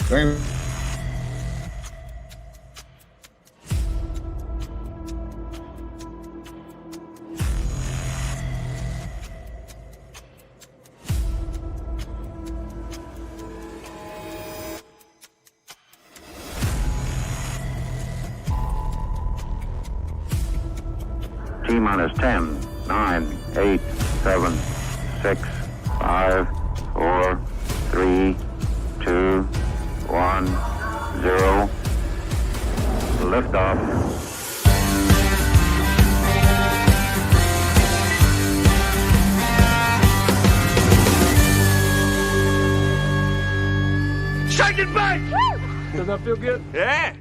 Very T-minus 10, 9, 8, 7, 6, 5, 4, 3, 2, 1, 0. Liftoff. Shake it back! Does that feel good? Yeah.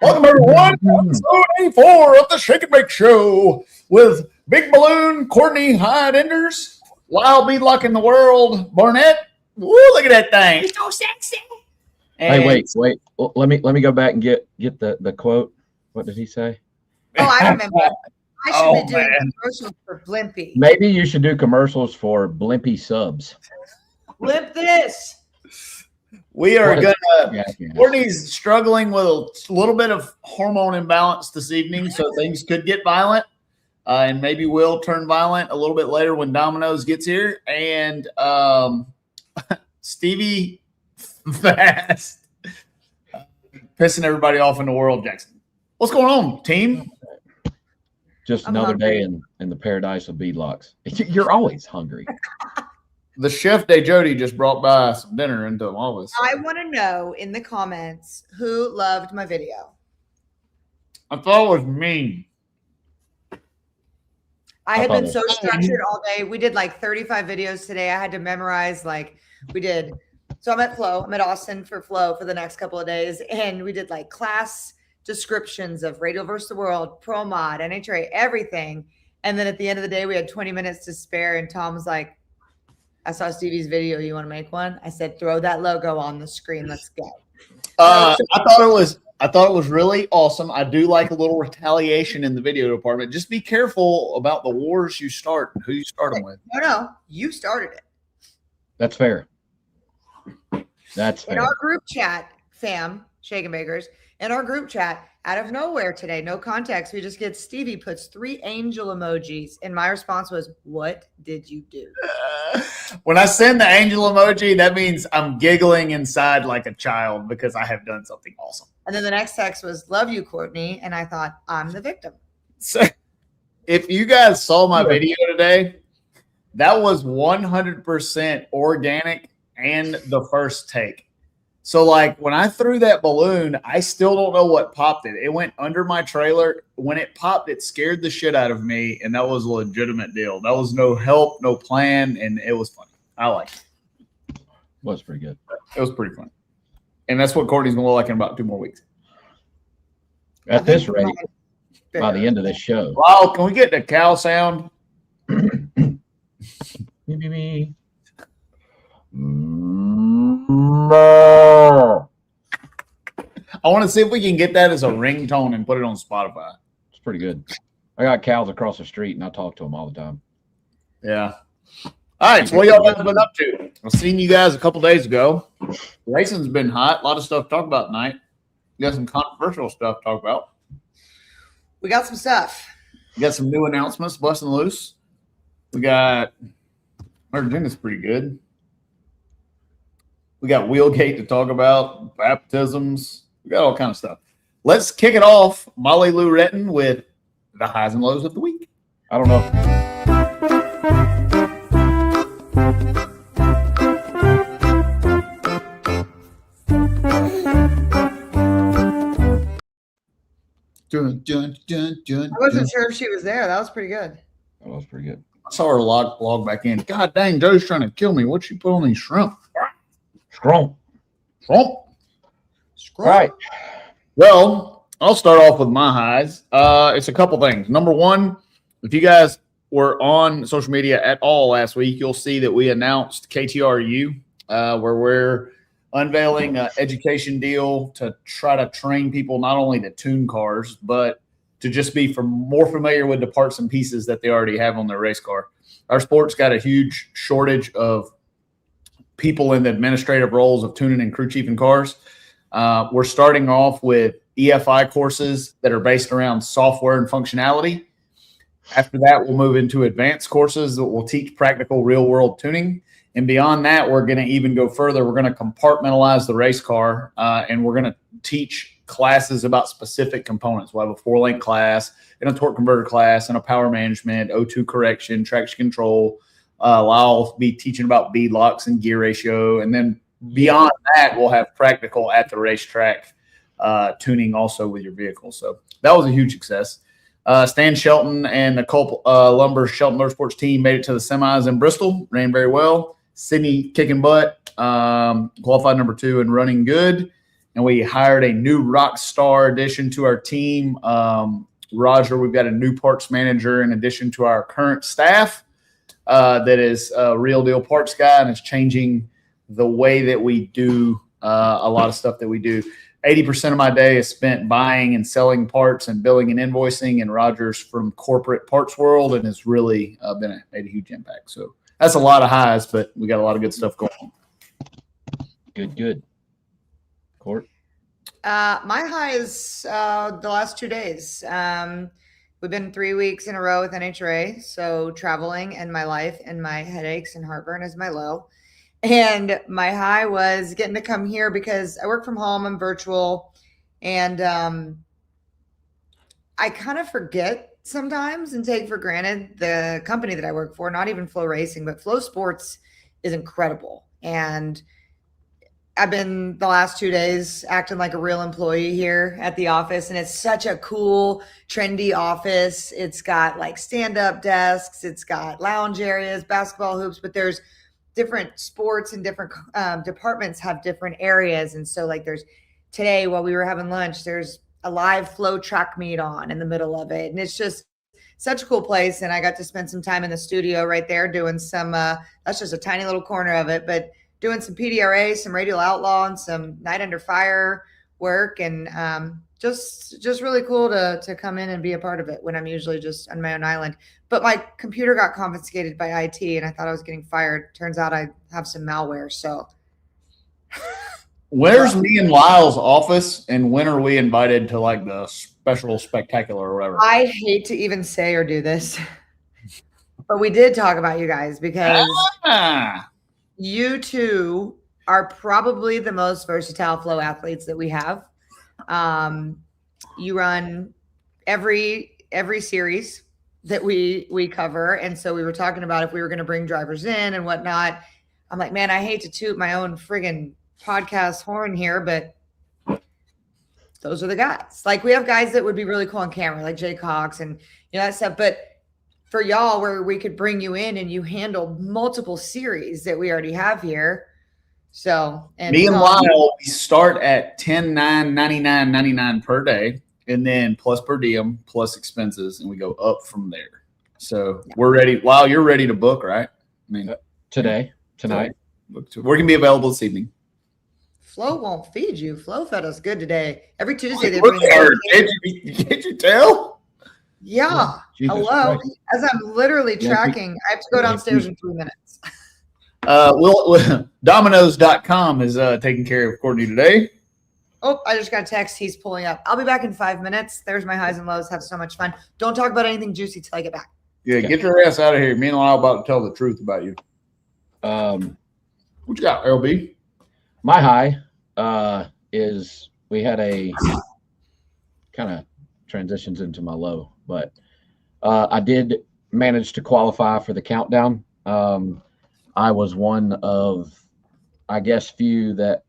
Welcome everyone to episode 84 of the Shake and Bake Show with Big Balloon, Courtney, Hyde Enders, Lyle Beadlock in the World, Barnett. Woo, look at that thing. It's so sexy. And hey, wait. Well, let me go back and get the quote. What did he say? Oh, I remember. I should be doing commercials for Blimpy. Maybe you should do commercials for Blimpy subs. Blimp this. We are gonna. Courtney's struggling with a little bit of hormone imbalance this evening, so things could get violent, and maybe will turn violent a little bit later when Domino's gets here. And Stevie fast pissing everybody off in the world. Jackson, what's going on, team? Just another day in the paradise of beadlocks. You're always hungry. The chef de Jody just brought by some dinner into the office. I want to know in the comments who loved my video. I thought it was me. I had been so structured all day. We did like 35 videos today. I had to memorize So I'm at Flow. I'm at Austin for Flow for the next couple of days. And we did like class descriptions of Radio versus the World, Pro Mod, NHRA, everything. And then at the end of the day, we had 20 minutes to spare. And Tom was like, I saw Stevie's video. You want to make one? I said, throw that logo on the screen. Let's go. I thought it was really awesome. I do like a little retaliation in the video department. Just be careful about the wars you start, who you start them with. No, you started it. That's fair. That's fair. In our group chat, fam, Shake and Bakers, in our group chat, out of nowhere today, no context, we just get Stevie puts 3 angel emojis. And my response was, what did you do? When I send the angel emoji, that means I'm giggling inside like a child because I have done something awesome. And then the next text was, love you, Courtney. And I thought, I'm the victim. So if you guys saw my video today, that was 100% organic and the first take. So, like, when I threw that balloon, I still don't know what popped it. It went under my trailer. When it popped, it scared the shit out of me, and that was a legitimate deal. That was no help, no plan, and it was funny. I liked it. Was pretty good. It was pretty fun. And that's what Courtney's going to look like in about 2 more weeks. At this rate, by the end of this show. Wow, can we get the cow sound? Me. I want to see if we can get that as a ringtone and put it on Spotify. It's pretty good. I got cows across the street, and I talk to them all the time. Yeah. All right, so what y'all guys been up to? I've seen you guys a couple days ago. Racing's been hot. A lot of stuff to talk about tonight. You got some controversial stuff to talk about. We got some stuff. We got some new announcements busting loose. We got Virginia's pretty good. We got WheelGate to talk about, baptisms. We got all kind of stuff. Let's kick it off, Molly Lou Retton, with the highs and lows of the week. I don't know. I wasn't sure if she was there. That was pretty good. That was pretty good. I saw her log back in. God dang, Joe's trying to kill me. What'd she put on these shrimp? Strong. All right. Well, I'll start off with my highs. It's a couple things. Number one, if you guys were on social media at all last week, you'll see that we announced KTRU, where we're unveiling an education deal to try to train people not only to tune cars, but to just be more familiar with the parts and pieces that they already have on their race car. our sport's got a huge shortage of people in the administrative roles of tuning and crew chief in cars. We're starting off with EFI courses that are based around software and functionality. After that, we'll move into advanced courses that will teach practical real-world tuning. And beyond that, we're going to even go further. We're going to compartmentalize the race car, and we're going to teach classes about specific components. We'll have a 4-link class and a torque converter class and a power management, O2 correction, traction control. Lyle will be teaching about bead locks and gear ratio. And then beyond that, we'll have practical at the racetrack tuning also with your vehicle. So that was a huge success. Stan Shelton and the Culp Lumber Shelton Motorsports team made it to the semis in Bristol, ran very well. Sydney kicking butt, qualified number 2 and running good. And we hired a new rock star addition to our team. Roger, we've got a new parts manager in addition to our current staff that is a real deal parts guy and is changing the way that we do a lot of stuff that we do. 80% of my day is spent buying and selling parts and billing and invoicing, and Roger's from corporate parts world and has really made a huge impact. So that's a lot of highs, but we got a lot of good stuff going on. Good. Court? My high is the last 2 days. We've been 3 weeks in a row with NHRA, so traveling and my life and my headaches and heartburn is my low. And my high was getting to come here because I work from home, I'm virtual, and I kind of forget sometimes and take for granted the company that I work for, not even Flow Racing, but Flow Sports is incredible. And I've been the last 2 days acting like a real employee here at the office, and it's such a cool, trendy office. It's got like stand-up desks, it's got lounge areas, basketball hoops, but there's different sports and different departments have different areas. And so like there's today while we were having lunch, there's a live flow track meet on in the middle of it. And it's just such a cool place. And I got to spend some time in the studio right there doing some, that's just a tiny little corner of it, but doing some PDRA, some Radial Outlaw, and some Night Under Fire work. And just really cool to come in and be a part of it when I'm usually just on my own island. But my computer got confiscated by IT, and I thought I was getting fired. Turns out I have some malware. So, where's me and Lyle's office, and when are we invited to like the special spectacular or whatever? I hate to even say or do this, but we did talk about you guys because you two are probably the most versatile flow athletes that we have. You run every series that we cover. And so we were talking about if we were going to bring drivers in and whatnot. I'm like, man, I hate to toot my own friggin' podcast horn here, but those are the guys. Like we have guys that would be really cool on camera, like Jay Cox and that stuff. But for y'all, where we could bring you in and you handle multiple series that we already have here. So, and me and Lyle, we start at $10,999, $99 per day, and then plus per diem, plus expenses, and we go up from there. So we're ready. Lyle, you're ready to book, right? I mean, tonight. We're gonna be available this evening. Flo won't feed you. Flo fed us good today. Every Tuesday they bring can't you tell? Yeah. Jesus Hello. Christ. As I'm literally tracking, I have to go downstairs in 3 minutes. Domino's.com is taking care of Courtney today. Oh, I just got a text. He's pulling up. I'll be back in 5 minutes. There's my highs and lows. Have so much fun. Don't talk about anything juicy till I get back. Yeah, get your ass out of here. Me and Lyle about to tell the truth about you. What you got, LB? My high is we had a kind of transitions into my low, but I did manage to qualify for the countdown. I was one of, I guess, few that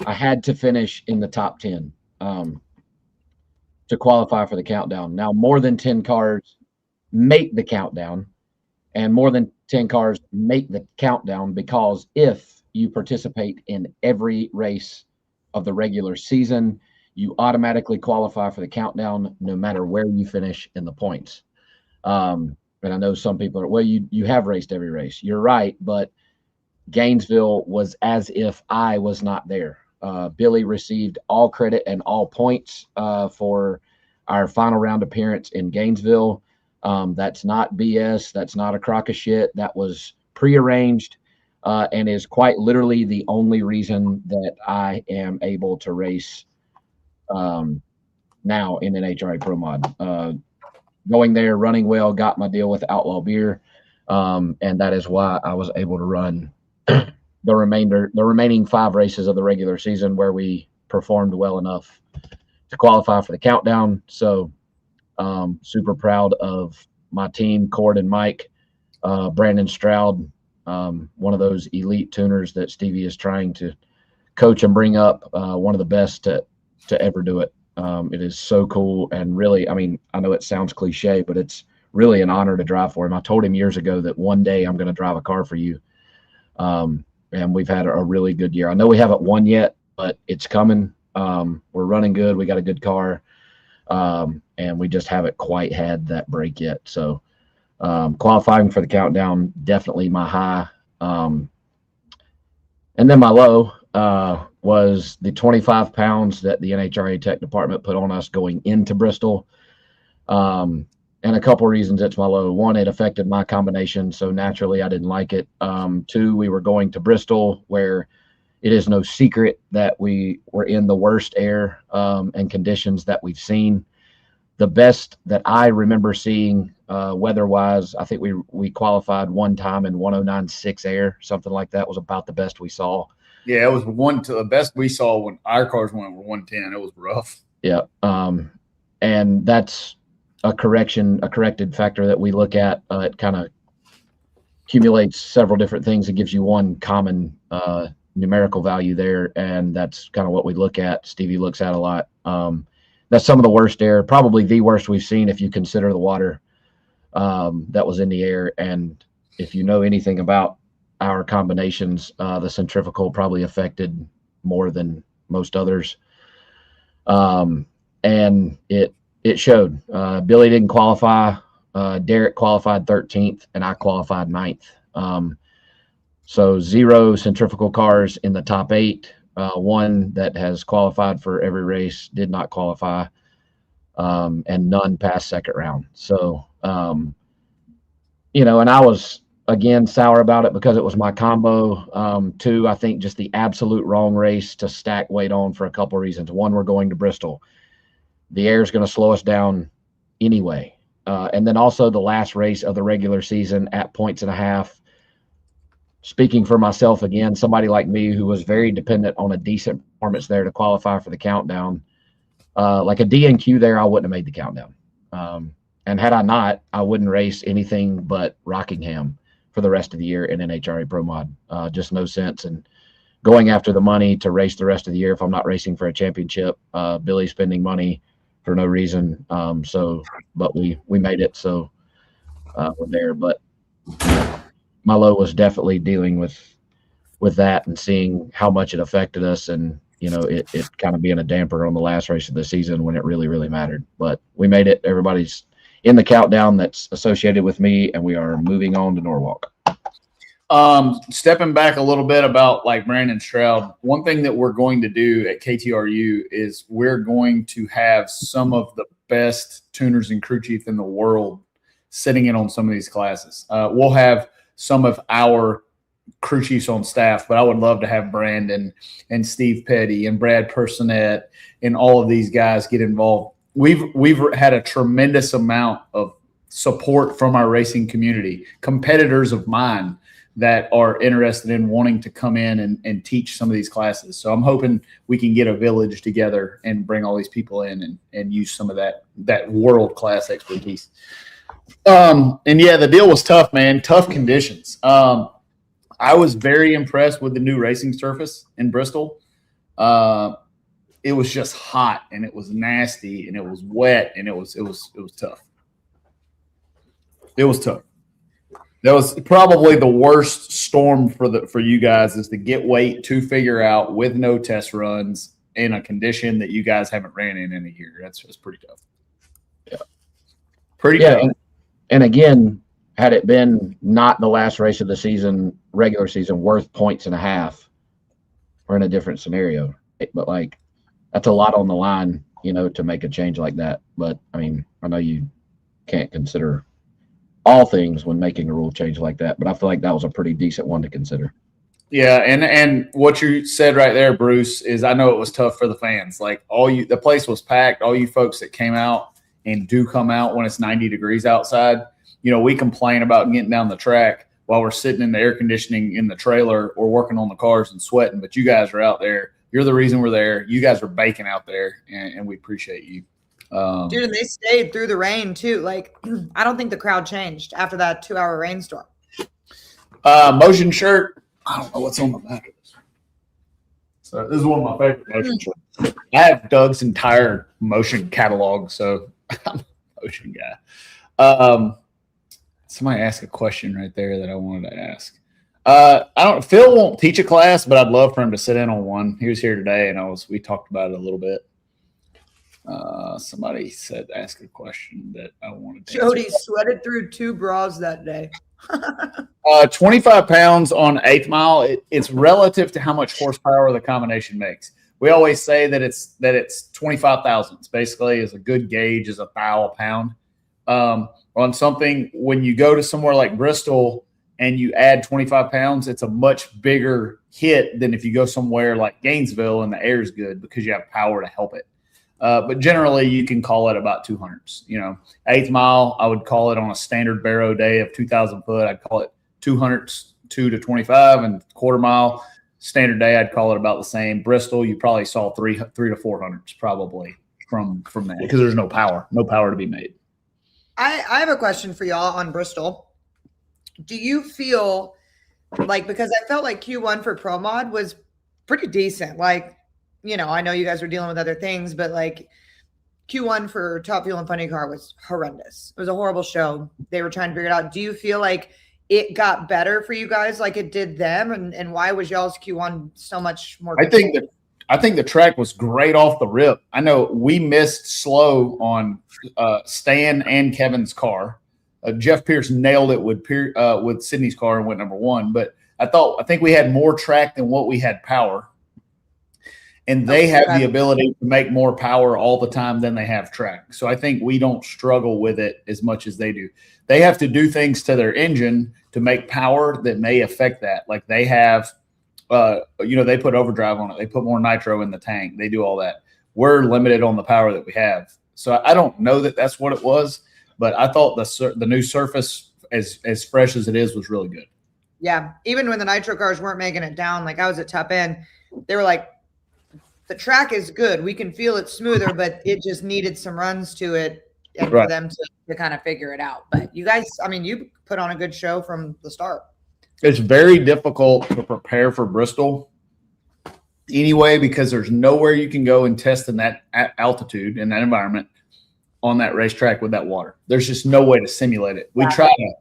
I had to finish in the top 10 to qualify for the countdown. Now, more than 10 cars make the countdown, and more than 10 cars make the countdown because if you participate in every race of the regular season, you automatically qualify for the countdown no matter where you finish in the points. And I know some people are, well, you have raced every race. You're right, but Gainesville was as if I was not there. Billy received all credit and all points for our final round appearance in Gainesville. That's not BS. That's not a crock of shit. That was prearranged, and is quite literally the only reason that I am able to race now in NHRA Pro Mod. Going there, running well, got my deal with Outlaw Beer, and that is why I was able to run the remaining 5 races of the regular season, where we performed well enough to qualify for the countdown. So super proud of my team, Cord and Mike, Brandon Stroud, one of those elite tuners that Stevie is trying to coach and bring up, one of the best to ever do it. It is so cool. And really, I mean, I know it sounds cliche, but it's really an honor to drive for him. I told him years ago that one day I'm going to drive a car for you. And we've had a really good year. I know we haven't won yet, but it's coming. We're running good. We got a good car. And we just haven't quite had that break yet. So qualifying for the countdown, definitely my high. And then my low was the 25 pounds that the NHRA Tech Department put on us going into Bristol. And a couple of reasons it's my low. One, it affected my combination, so naturally I didn't like it. 2, we were going to Bristol, where it is no secret that we were in the worst air and conditions that we've seen. The best that I remember seeing weather-wise, I think we qualified one time in 109.6 air, something like that was about the best we saw. Yeah, it was the best we saw when our cars went were 110. It was rough. Yeah, and that's a corrected factor that we look at. It kind of accumulates several different things. It gives you one common numerical value there, and that's kind of what we look at. Stevie looks at a lot. That's some of the worst air, probably the worst we've seen if you consider the water that was in the air. And if you know anything about our combinations, the centrifugal probably affected more than most others. And it showed. Billy didn't qualify. Derek qualified 13th, and I qualified 9th. So 0 centrifugal cars in the top 8. One that has qualified for every race did not qualify, and none passed second round. So, and I was, again, sour about it because it was my combo. 2, I think just the absolute wrong race to stack weight on for a couple of reasons. 1, we're going to Bristol. The air is going to slow us down anyway. And then also the last race of the regular season at 1.5 points. Speaking for myself again, somebody like me who was very dependent on a decent performance there to qualify for the countdown, like a DNQ there, I wouldn't have made the countdown. And had I not, I wouldn't race anything but Rockingham for the rest of the year in NHRA Pro Mod. Just no sense. And going after the money to race the rest of the year if I'm not racing for a championship, Billy spending money for no reason. But we made it, so we're there. But my low was definitely dealing with that and seeing how much it affected us, and it kind of being a damper on the last race of the season when it really, really mattered. But we made it. Everybody's in the countdown that's associated with me, and we are moving on to Norwalk. Stepping back a little bit about like Brandon Stroud, one thing that we're going to do at KTRU is we're going to have some of the best tuners and crew chief in the world sitting in on some of these classes. We'll have some of our crew chiefs on staff, but I would love to have Brandon and Steve Petty and Brad Personette and all of these guys get involved. We've had a tremendous amount of support from our racing community, competitors of mine that are interested in wanting to come in and teach some of these classes. So I'm hoping we can get a village together and bring all these people in and use some of that world-class expertise. And yeah, the deal was tough, man. Tough conditions. I was very impressed with the new racing surface in Bristol. It was just hot and it was nasty and it was wet and it was tough. It was tough. That was probably the worst storm for you guys, is to get weight to figure out with no test runs in a condition that you guys haven't ran in a year. That's just pretty tough. Yeah. Pretty tough. And again, had it been not the last race of the season, regular season, worth 1.5 points, we're in a different scenario. But like, that's a lot on the line, to make a change like that. But I mean, I know you can't consider all things when making a rule change like that. But I feel like that was a pretty decent one to consider. Yeah, and what you said right there, Bruce, is I know it was tough for the fans. Like the place was packed. All you folks that came out and do come out when it's 90 degrees outside. You know, we complain about getting down the track while we're sitting in the air conditioning in the trailer or working on the cars and sweating. But you guys are out there. You're the reason we're there. You guys are baking out there, and we appreciate you. Dude, and they stayed through the rain too. Like, I don't think the crowd changed after that 2-hour rainstorm. Motion shirt. I don't know what's on the back of this. So this is one of my favorite motion shirts. I have Doug's entire motion catalog, so I'm a motion guy. Somebody asked a question right there that I wanted to ask. Phil won't teach a class, but I'd love for him to sit in on one. He was here today, and we talked about it a little bit. Somebody said ask a question that I wanted to Jody answer. sweated through 2 bras that day. 25 pounds on 8th mile. It's relative to how much horsepower the combination makes. We always say that it's 25 thousandths basically is a good gauge, is a thou a pound. On something, when you go to somewhere like Bristol and you add 25 pounds, it's a much bigger hit than if you go somewhere like Gainesville and the air is good because you have power to help it. But generally, you can call it about 200s. You know, 8th mile, I would call it on a standard barrow day of 2,000 foot. I'd call it 200s, 2 to 25, and quarter mile standard day, I'd call it about the same. Bristol, you probably saw 3 to 400s probably from that because there's no power to be made. I have a question for y'all on Bristol. Do you feel like, because I felt like Q1 for Pro Mod was pretty decent. Like, you know, I know you guys were dealing with other things, but like Q1 for Top Fuel and Funny Car was horrendous. It was a horrible show. They were trying to figure it out. Do you feel like it got better for you guys like it did them? And why was y'all's Q1 so much more? I think the track was great off the rip. I know we missed slow on Stan and Kevin's car. Jeff Pierce nailed it with Sydney's car and went number 1. But I think we had more track than what we had power. And they have the ability to make more power all the time than they have track. So I think we don't struggle with it as much as they do. They have to do things to their engine to make power that may affect that. Like they have, they put overdrive on it. They put more nitro in the tank. They do all that. We're limited on the power that we have. So I don't know that that's what it was, but I thought the new surface, as fresh as it is, was really good. Yeah. Even when the nitro cars weren't making it down, like I was at top end, they were like, the track is good. We can feel it smoother, but it just needed some runs to it and for them to kind of figure it out. But you guys, I mean, you put on a good show from the start. It's very difficult to prepare for Bristol anyway, because there's nowhere you can go and test in that altitude, in that environment, on that racetrack with that water. There's just no way to simulate it. We try to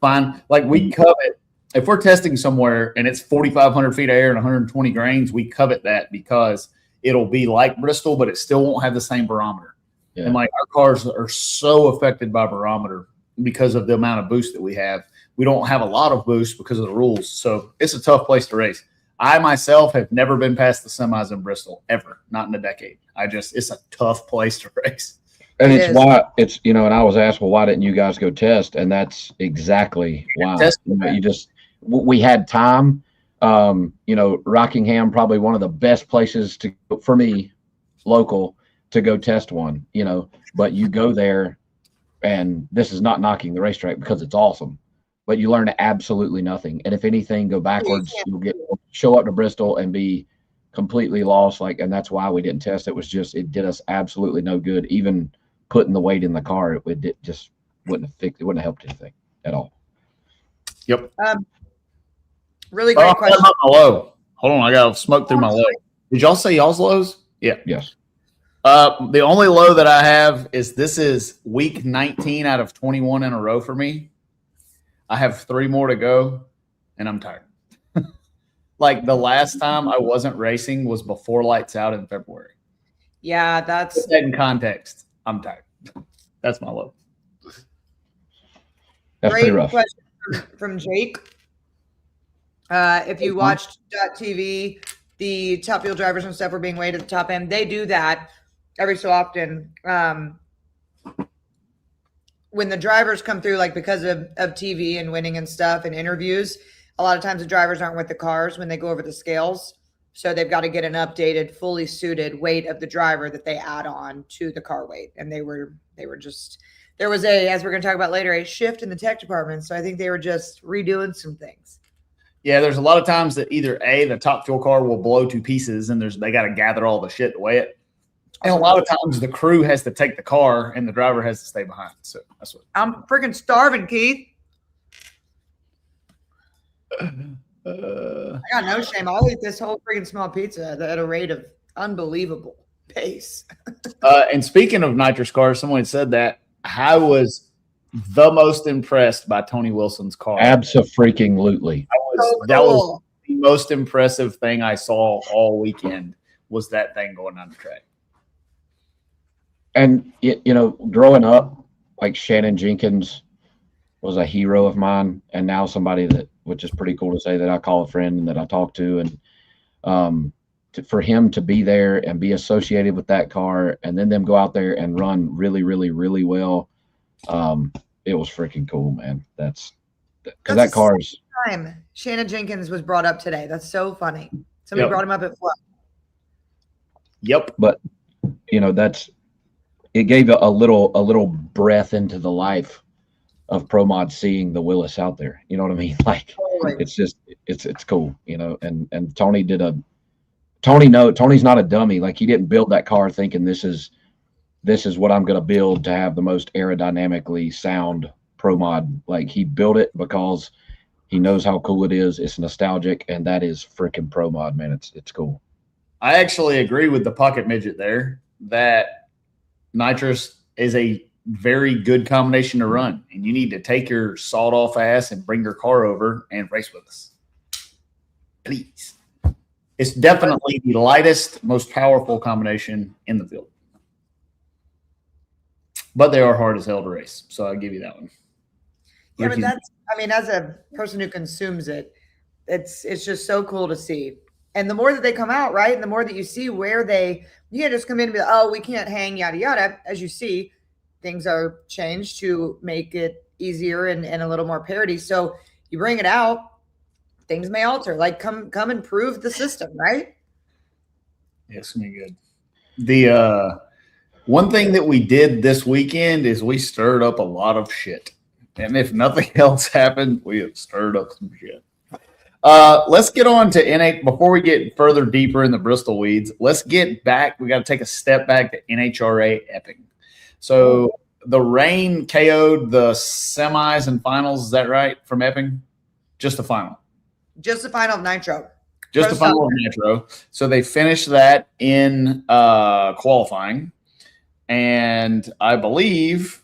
find, like we covet, if we're testing somewhere and it's 4,500 feet of air and 120 grains, we covet that because it'll be like Bristol, but it still won't have the same barometer. Yeah. And like our cars are so affected by barometer because of the amount of boost that we have. We don't have a lot of boost because of the rules. So it's a tough place to race. I myself have never been past the semis in Bristol ever, not in a decade. It's a tough place to race. And it's why it's, and I was asked, well, why didn't you guys go test? And that's exactly why. We had time. Rockingham, probably one of the best places for me, local, to go test one, but you go there, and this is not knocking the racetrack because it's awesome, but you learn absolutely nothing. And if anything, go backwards, you'll show up to Bristol and be completely lost. And that's why we didn't test. It did us absolutely no good. Even putting the weight in the car, it just wouldn't have helped anything at all. Yep. Really great question. My low. Hold on, I got to smoke through my low. Did y'all say y'all's lows? Yeah. Yes. The only low that I have is this is week 19 out of 21 in a row for me. I have 3 more to go, and I'm tired. Like the last time I wasn't racing was before lights out in February. Yeah, that's Put that in context. I'm tired. That's my low. That's great pretty rough. question from Jake. If you watched .tv, the Top Fuel drivers and stuff were being weighed at the top end. They do that every so often. when the drivers come through, like because of TV and winning and stuff and interviews, a lot of times the drivers aren't with the cars when they go over the scales. So they've got to get an updated, fully suited weight of the driver that they add on to the car weight. And they were just, there was as we're going to talk about later, a shift in the tech department. So I think they were just redoing some things. Yeah, there's a lot of times that either the top fuel car will blow to pieces and they got to gather all the shit to weigh it. And a lot of times the crew has to take the car and the driver has to stay behind. So that's what I'm freaking starving, Keith. I got no shame. I'll eat this whole freaking small pizza at a rate of unbelievable pace. And speaking of nitrous cars, someone said that I was the most impressed by Tony Wilson's car. Absolutely. That was the most impressive thing I saw all weekend was that thing going down the track. And, growing up, like Shannon Jenkins was a hero of mine, and now somebody that, which is pretty cool to say, that I call a friend and that I talk to. And for him to be there and be associated with that car and then them go out there and run really, really, really well, it was freaking cool, man. Because that car's time Shannon Jenkins was brought up today. That's so funny. Somebody brought him up at Flow. Yep. But it gave a little breath into the life of Pro Mod, seeing the Willis out there. You know what I mean? Like, it's just it's cool, and Tony's not a dummy. Like, he didn't build that car thinking this is what I'm going to build to have the most aerodynamically sound Pro Mod. Like, he built it because he knows how cool it is. It's nostalgic, and that is freaking Pro Mod, man. It's cool. I actually agree with the pocket midget there that nitrous is a very good combination to run, and you need to take your sawed off ass and bring your car over and race with us, please. It's definitely the lightest, most powerful combination in the field, but they are hard as hell to race. So I'll give you that one. Yeah, but as a person who consumes it, it's just so cool to see. And the more that they come out, right, and the more that you see where you can't just come in and be like, oh, we can't hang, yada, yada. As you see, things are changed to make it easier and a little more parity. So you bring it out, things may alter. Like, come and prove the system, right? Yes, me good. The one thing that we did this weekend is we stirred up a lot of shit. And if nothing else happened, we have stirred up some shit. Let's get on to NH. Before we get further deeper in the Bristol weeds, let's get back. We got to take a step back to NHRA Epping. So the rain KO'd the semis and finals. Is that right, from Epping? Just the final. Just the final of Nitro. Just the final of Nitro. So they finished that in qualifying. And I believe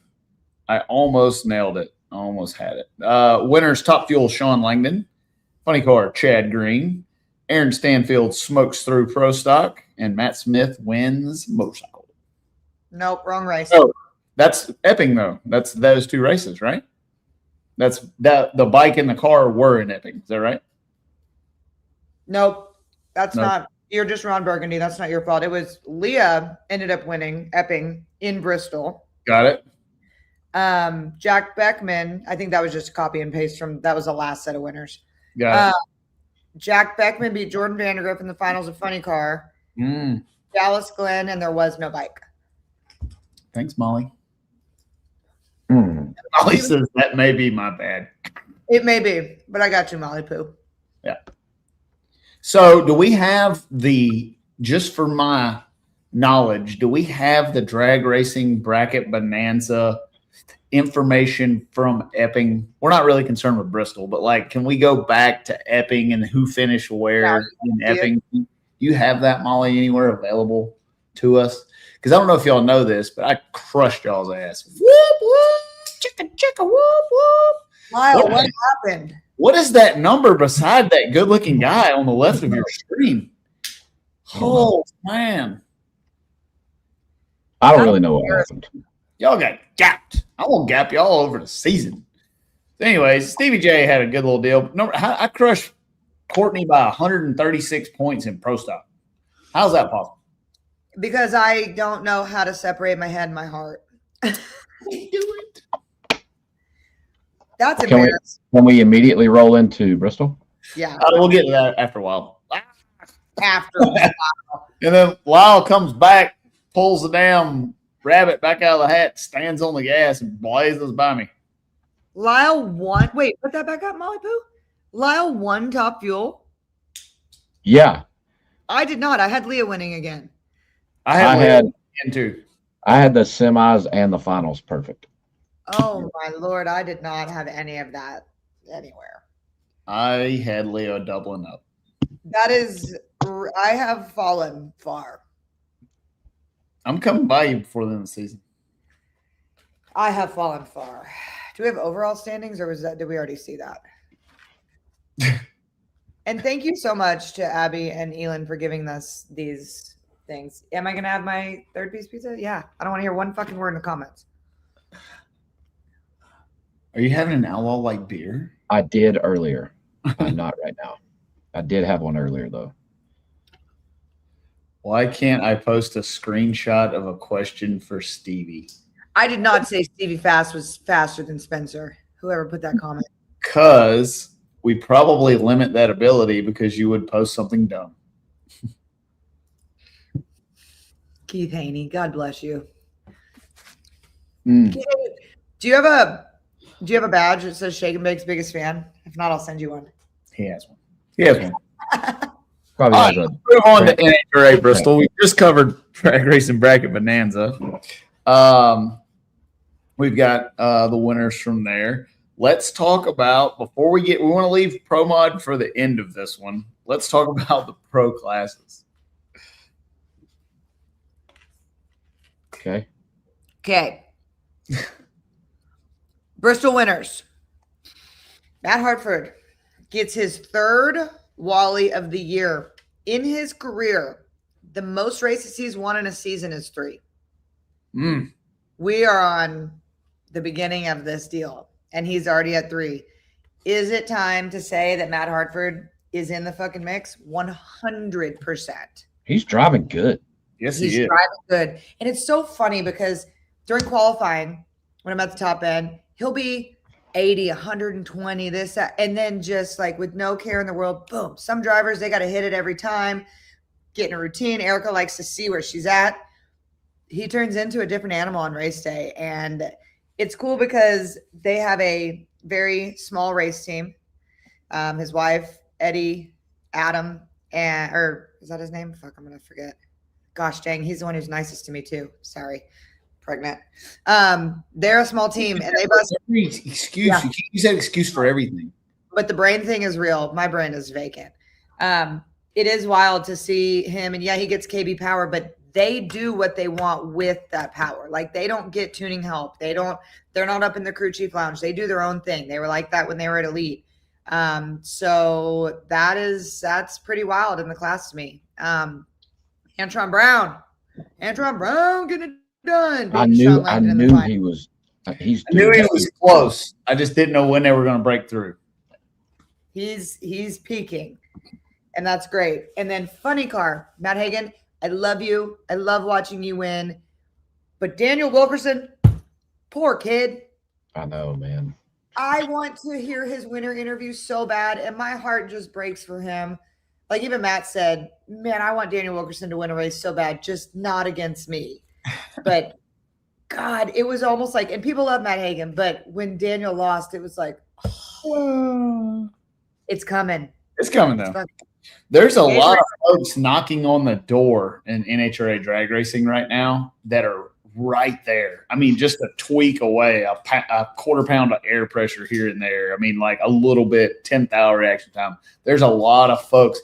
I almost nailed it. I almost had it. Winners, Top Fuel, Sean Langdon. Funny car, Chad Green. Aaron Stanfield smokes through Pro Stock. And Matt Smith wins motorcycle. Nope, wrong race. Oh, that's Epping, though. That's those two races, right? That's that the bike and the car were in Epping. Is that right? Nope. That's not. You're just Ron Burgundy. That's not your fault. It was Leah ended up winning Epping in Bristol. Got it. Jack Beckman, I think that was just a copy and paste that was the last set of winners. Got it. Jack Beckman beat Jordan Vandergriff in the finals of Funny Car. Dallas Glenn, and there was no bike. Thanks, Molly. Molly says that may be my bad. It may be, but I got you, Molly Poo. Yeah. So do we have just for my knowledge, do we have the drag racing bracket bonanza information from Epping? We're not really concerned with Bristol, but like, can we go back to Epping and who finished where in Epping? Do you have that, Molly, anywhere available to us? Because I don't know if y'all know this, but I crushed y'all's ass. Whoop, whoop, chicka, chicka, whoop, whoop. Lyle, what happened? What is that number beside that good-looking guy on the left of your screen? Oh, man. I don't really know what happened. Y'all got gapped. I won't gap y'all over the season. So anyways, Stevie J had a good little deal. I crushed Courtney by 136 points in Pro Stock. How's that possible? Because I don't know how to separate my head and my heart. Do it. That's Can embarrassing. can we immediately roll into Bristol? Yeah. We'll get to that after a while. After. And then Lyle comes back, pulls the damn rabbit back out of the hat, stands on the gas, and blazes by me. Lyle won. Wait, put that back up, Molly Poo. Lyle won Top Fuel. Yeah, I did not. I had Leah winning again. I had too. I had the semis and the finals perfect. Oh my Lord, I did not have any of that anywhere. I had Leo doubling up. That is, I have fallen far. I'm coming by you before the end of the season. I have fallen far. Do we have overall standings, or did we already see that? And thank you so much to Abby and Elin for giving us these things. Am I going to have my third piece pizza? Yeah. I don't want to hear one fucking word in the comments. Are you having an outlaw like beer? I did earlier. I'm not right now. I did have one earlier though. Why can't I post a screenshot of a question for Stevie? I did not say Stevie Fast was faster than Spencer. Whoever put that comment. Because we probably limit that ability because you would post something dumb. Keith Haney, God bless you. Mm. Do you have a badge that says Shake and Bake's biggest fan? If not, I'll send you one. He has one. He has one. Probably All has right, a move on to NHRA Bristol. We just covered drag racing bracket bonanza. We've got the winners from there. Let's talk about, we want to leave Pro Mod for the end of this one. Let's talk about the pro classes. Okay. Bristol winners. Matt Hartford gets his third Wally of the year in his career. The most races he's won in a season is 3. We are on the beginning of this deal, and he's already at 3. Is it time to say that Matt Hartford is in the fucking mix? 100%. He's driving good. Yes, He's he is. driving good. And it's so funny because during qualifying, when I'm at the top end, he'll be 80, 120, this, that, and then just like with no care in the world, boom. Some drivers, they got to hit it every time, get in a routine. Erica likes to see where she's at. He turns into a different animal on race day. And it's cool because they have a very small race team. His wife, Eddie, Adam, or is that his name? Fuck, I'm going to forget. Gosh dang, he's the one who's nicest to me too. Sorry. Pregnant. They're a small team and they bust Excuse. Yeah. You said excuse for everything. But the brain thing is real. My brain is vacant. It is wild to see him, and yeah, he gets KB power, but they do what they want with that power. Like they don't get tuning help. They're not up in the crew chief lounge. They do their own thing. They were like that when they were at Elite. So that's pretty wild in the class to me. Antron Brown getting it done. I knew he was. I knew he was close. I just didn't know when they were going to break through. He's peaking, and that's great. And then funny car, Matt Hagan. I love you. I love watching you win. But Daniel Wilkerson, poor kid. I know, man. I want to hear his winner interview so bad, and my heart just breaks for him. Like even Matt said, man, I want Daniel Wilkerson to win a race so bad, just not against me. But God, it was almost like, and people love Matt Hagan, but when Daniel lost, it was like, oh, it's coming. It's coming though. There's a lot of folks knocking on the door in NHRA drag racing right now that are right there. I mean, just a tweak away, a quarter pound of air pressure here and there. I mean, like a little bit, 10th hour reaction time. There's a lot of folks.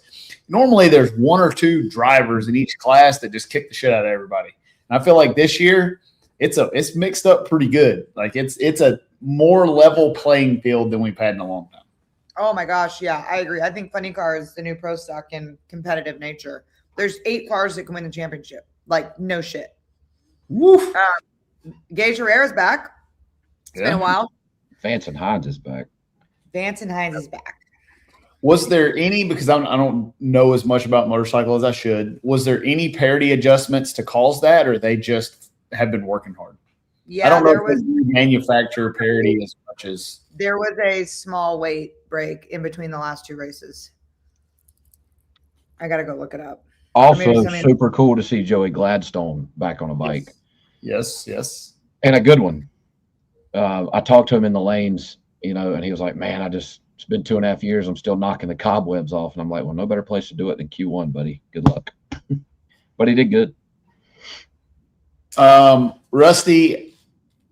Normally there's 1 or 2 drivers in each class that just kick the shit out of everybody. And I feel like this year it's mixed up pretty good. Like it's a more level playing field than we've had in a long time. Oh my gosh, yeah, I agree. I think Funny Car is the new pro stock in competitive nature. There's 8 cars that can win the championship. Like, no shit. Woof. Gage Herrera's back. It's been a while. Vance and Hines is back. Vance and Hines is back. Was there any, because I don't know as much about motorcycle as I should, was there any parity adjustments to cause that, or they just have been working hard? Yeah, I don't know if they manufacture parity as much matches. There was a small weight break in between the last 2 races. I got to go look it up. Also, super cool to see Joey Gladstone back on a bike. Yes, yes. And a good one. I talked to him in the lanes, and he was like, man, it's been 2.5 years. I'm still knocking the cobwebs off. And I'm like, well, no better place to do it than Q1, buddy. Good luck. But he did good. Rusty,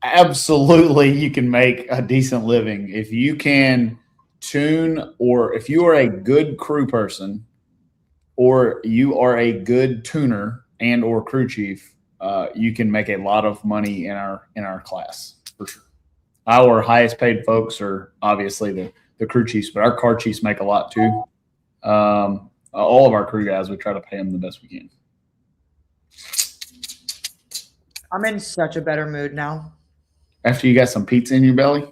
absolutely you can make a decent living if you can tune, or if you are a good crew person, or you are a good tuner and or crew chief, you can make a lot of money in our class for sure. Our highest paid folks are obviously the crew chiefs, but our car chiefs make a lot too. All of our crew guys, we try to pay them the best we can. I'm in such a better mood now. After you got some pizza in your belly?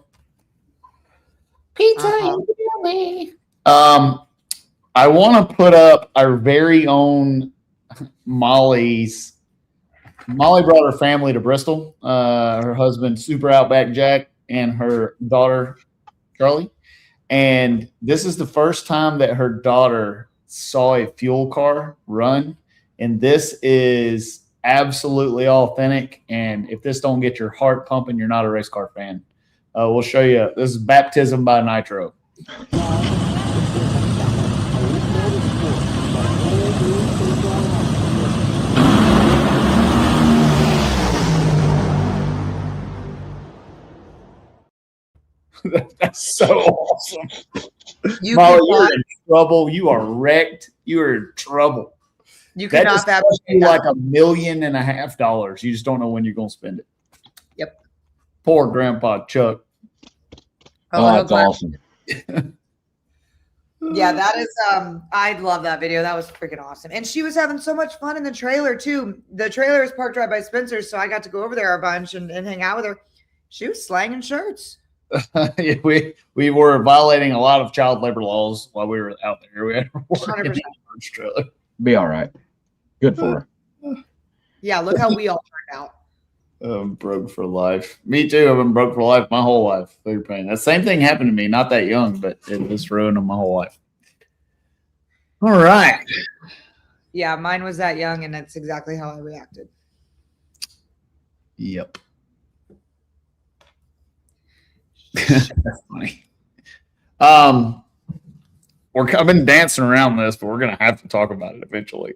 Pizza in your belly. I want to put up our very own Molly's. Molly brought her family to Bristol. Her husband, Super Outback Jack, and her daughter, Charlie. And this is the first time that her daughter saw a fuel car run. And this is absolutely authentic. And if this don't get your heart pumping, you're not a race car fan. We'll show you. This is Baptism by Nitro. That's so awesome. Molly, you're in trouble. You are wrecked. You are in trouble. You cannot fabricate like $1.5 million. You just don't know when you're going to spend it. Yep. Poor Grandpa Chuck. Oh, that's awesome. Yeah, that is. I love that video. That was freaking awesome. And she was having so much fun in the trailer too. The trailer is parked right by Spencer's, so I got to go over there a bunch and hang out with her. She was slanging shirts. Yeah, we were violating a lot of child labor laws while we were out there. We had to work in the trailer. Be all right. Good for her. Yeah, look how we all turned out. I'm broke for life. Me too. I've been broke for life my whole life. Through pain. That same thing happened to me. Not that young, but it was ruined my whole life. All right. Yeah, mine was that young, and that's exactly how I reacted. Yep. That's funny. I've been dancing around this, but we're gonna have to talk about it eventually.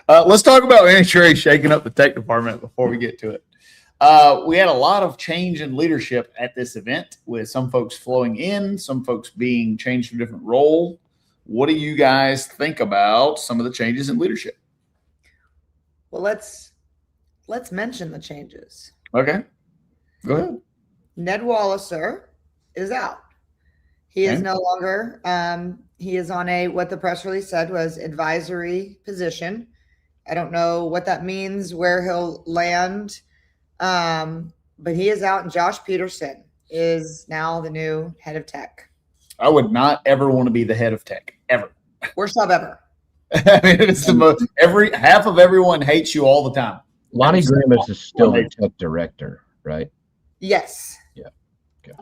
Let's talk about NHRA shaking up the tech department before we get to it. We had a lot of change in leadership at this event, with some folks flowing in, some folks being changed to a different role. What do you guys think about some of the changes in leadership? Well, let's mention the changes. Okay, go ahead. Ned Walliser is out. He is no longer. He is on what the press release said was advisory position. I don't know what that means, where he'll land, but he is out, and Josh Peterson is now the new head of tech. I would not ever want to be the head of tech, ever. Worst job ever. I mean, it's the most. Half of everyone hates you all the time. Lonnie Grimm is still the tech director, right? Yes. Yeah. Okay.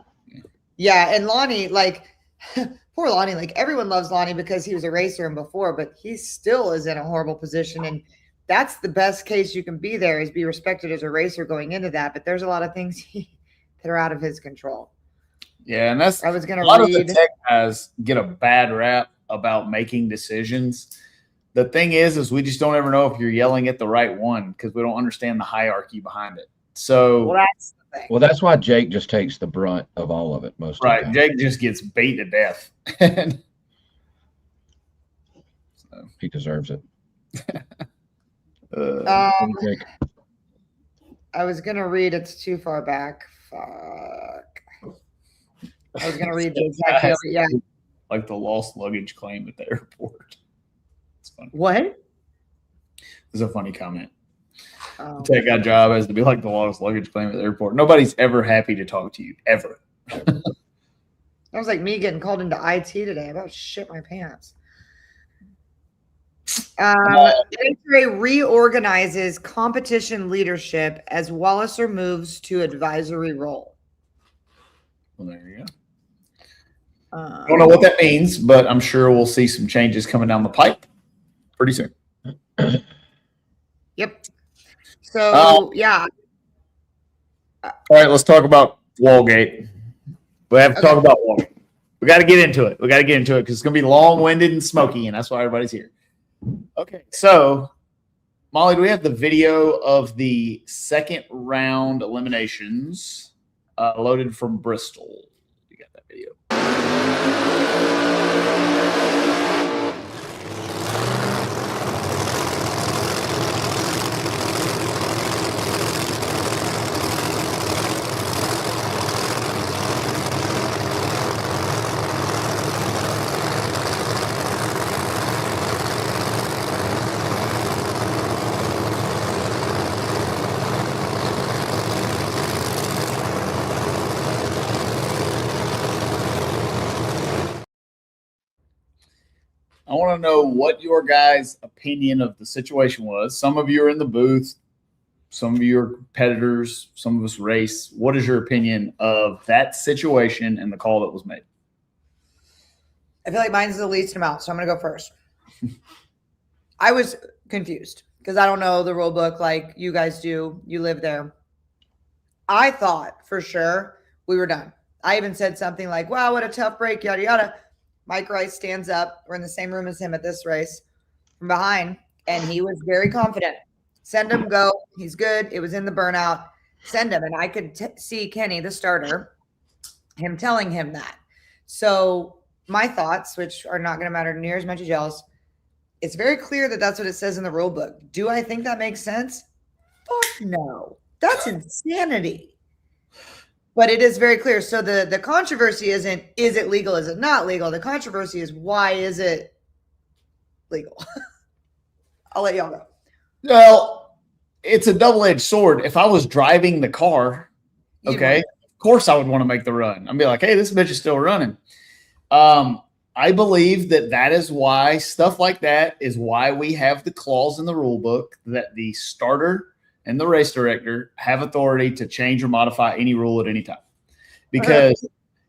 Yeah, and Lonnie, poor Lonnie, everyone loves Lonnie because he was a racer and before, but he still is in a horrible position. And that's the best case you can be there, is be respected as a racer going into that. But there's a lot of things that are out of his control. Yeah, and that's I was going to read. A lot of the tech guys get a bad rap about making decisions. The thing is we just don't ever know if you're yelling at the right one because we don't understand the hierarchy behind it. So that's the thing. Well, that's why Jake just takes the brunt of all of it most of the time. Jake just gets beat to death. So he deserves it. I was going to read, it's too far back. Fuck. I was going to read the exact deal, yeah. Like the lost luggage claim at the airport. It's funny. What? It's a funny comment. The tech guy job has to be like the lost luggage claim at the airport. Nobody's ever happy to talk to you, ever. That was like me getting called into IT today. I about shit my pants. NHRA reorganizes competition leadership as Walliser moves to advisory role. Well, there you go. I don't know what that means, but I'm sure we'll see some changes coming down the pipe pretty soon. Yep. So, yeah. All right, let's talk about WheelGate. We have to talk about WheelGate. We got to get into it. Because it's going to be long-winded and smoky, and that's why everybody's here. Okay, so Molly, do we have the video of the second round eliminations loaded from Bristol? You got that video. I want to know what your guys' opinion of the situation was. Some of you are in the booth. Some of you are competitors. Some of us race. What is your opinion of that situation and the call that was made? I feel like mine's the least amount, so I'm going to go first. I was confused because I don't know the rule book like you guys do. You live there. I thought for sure we were done. I even said something like, wow, what a tough break, yada, yada. Mike Rice stands up. We're in the same room as him at this race from behind, and he was very confident. Send him, go. He's good. It was in the burnout. Send him. And I could see Kenny, the starter, him telling him that. So my thoughts, which are not going to matter near as much as y'all's, it's very clear that that's what it says in the rule book. Do I think that makes sense? Fuck no. That's insanity. But it is very clear. So the controversy isn't, is it legal? Is it not legal? The controversy is, why is it legal? I'll let y'all go. Well, it's a double-edged sword. If I was driving the car, okay, of course I would want to make the run. I'd be like, hey, this bitch is still running. I believe that is why stuff like that is why we have the clause in the rule book that the starter and the race director have authority to change or modify any rule at any time, because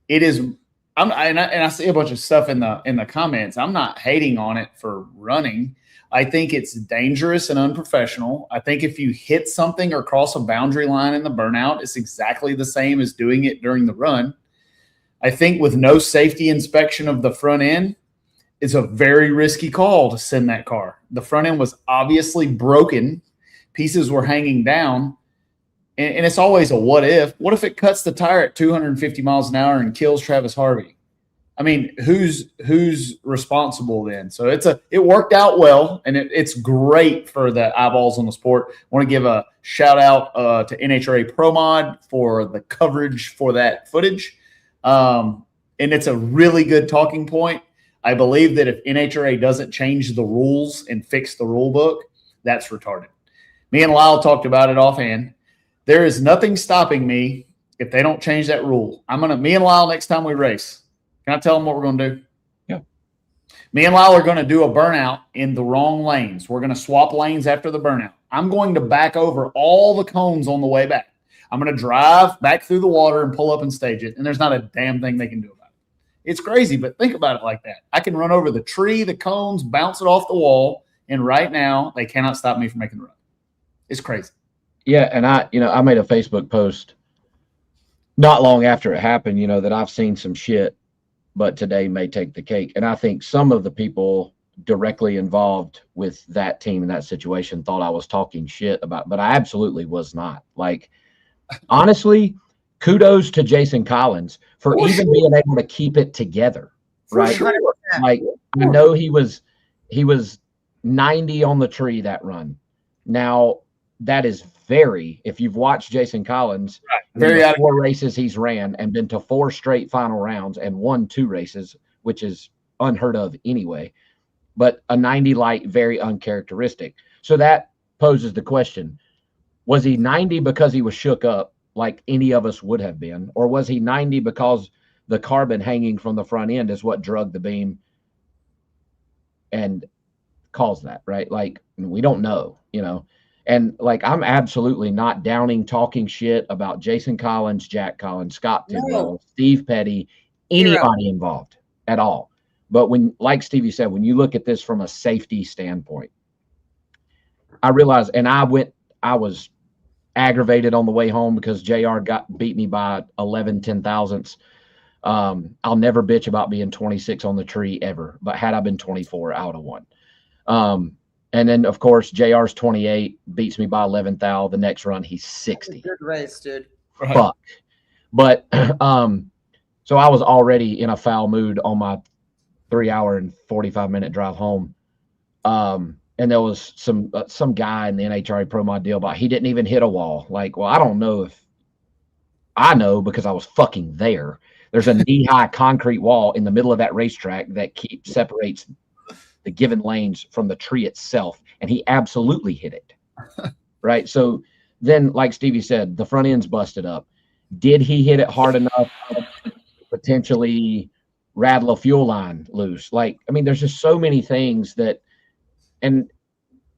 it is. I see a bunch of stuff in the comments. I'm not hating on it for running. I think it's dangerous and unprofessional. I think if you hit something or cross a boundary line in the burnout, it's exactly the same as doing it during the run. I think with no safety inspection of the front end, it's a very risky call to send that car. The front end was obviously broken. Pieces were hanging down, and it's always a what if. What if it cuts the tire at 250 miles an hour and kills Travis Harvey? I mean, who's responsible then? So it worked out well, and it's great for the eyeballs on the sport. I want to give a shout out to NHRA Pro Mod for the coverage for that footage, and it's a really good talking point. I believe that if NHRA doesn't change the rules and fix the rule book, that's retarded. Me and Lyle talked about it offhand. There is nothing stopping me if they don't change that rule. Me and Lyle, next time we race, can I tell them what we're going to do? Yeah. Me and Lyle are going to do a burnout in the wrong lanes. We're going to swap lanes after the burnout. I'm going to back over all the cones on the way back. I'm going to drive back through the water and pull up and stage it, and there's not a damn thing they can do about it. It's crazy, but think about it like that. I can run over the tree, the cones, bounce it off the wall, and right now they cannot stop me from making the run. It's crazy. Yeah, and I made a Facebook post not long after it happened, that I've seen some shit, but today may take the cake. And I think some of the people directly involved with that team in that situation thought I was talking shit about, but I absolutely was not. Like, honestly, kudos to Jason Collins for even being able to keep it together, right? Sure. Like, I know he was 90 on the tree that run. Now, that is if you've watched Jason Collins, very the 4 races he's ran and been to 4 straight final rounds and won 2 races, which is unheard of anyway, but a 90 light, very uncharacteristic. So that poses the question, was he 90 because he was shook up like any of us would have been, or was he 90 because the carbon hanging from the front end is what drugged the beam and caused that, right? Like, we don't know, And like, I'm absolutely not downing, talking shit about Jason Collins, Jack Collins, Scott Tidwell, Steve Petty, anybody involved at all. But when, like Stevie said, when you look at this from a safety standpoint, I realized, and I was aggravated on the way home because JR beat me by 11 10,000ths. I'll never bitch about being 26 on the tree ever, but had I been 24, I would have won. And then, of course, JR's 28, beats me by 11 thou. The next run, he's 60. Good race, dude. Fuck. But so I was already in a foul mood on my 3-hour and 45-minute drive home. And there was some guy in the NHRA Pro Mod deal, but he didn't even hit a wall. Like, well, I don't know if I know because I was fucking there. There's a knee-high concrete wall in the middle of that racetrack that separates the given lanes from the tree itself, and he absolutely hit it. Right? So then, like Stevie said, the front end's busted up. Did he hit it hard enough to potentially rattle a fuel line loose? Like, I mean, there's just so many things that, and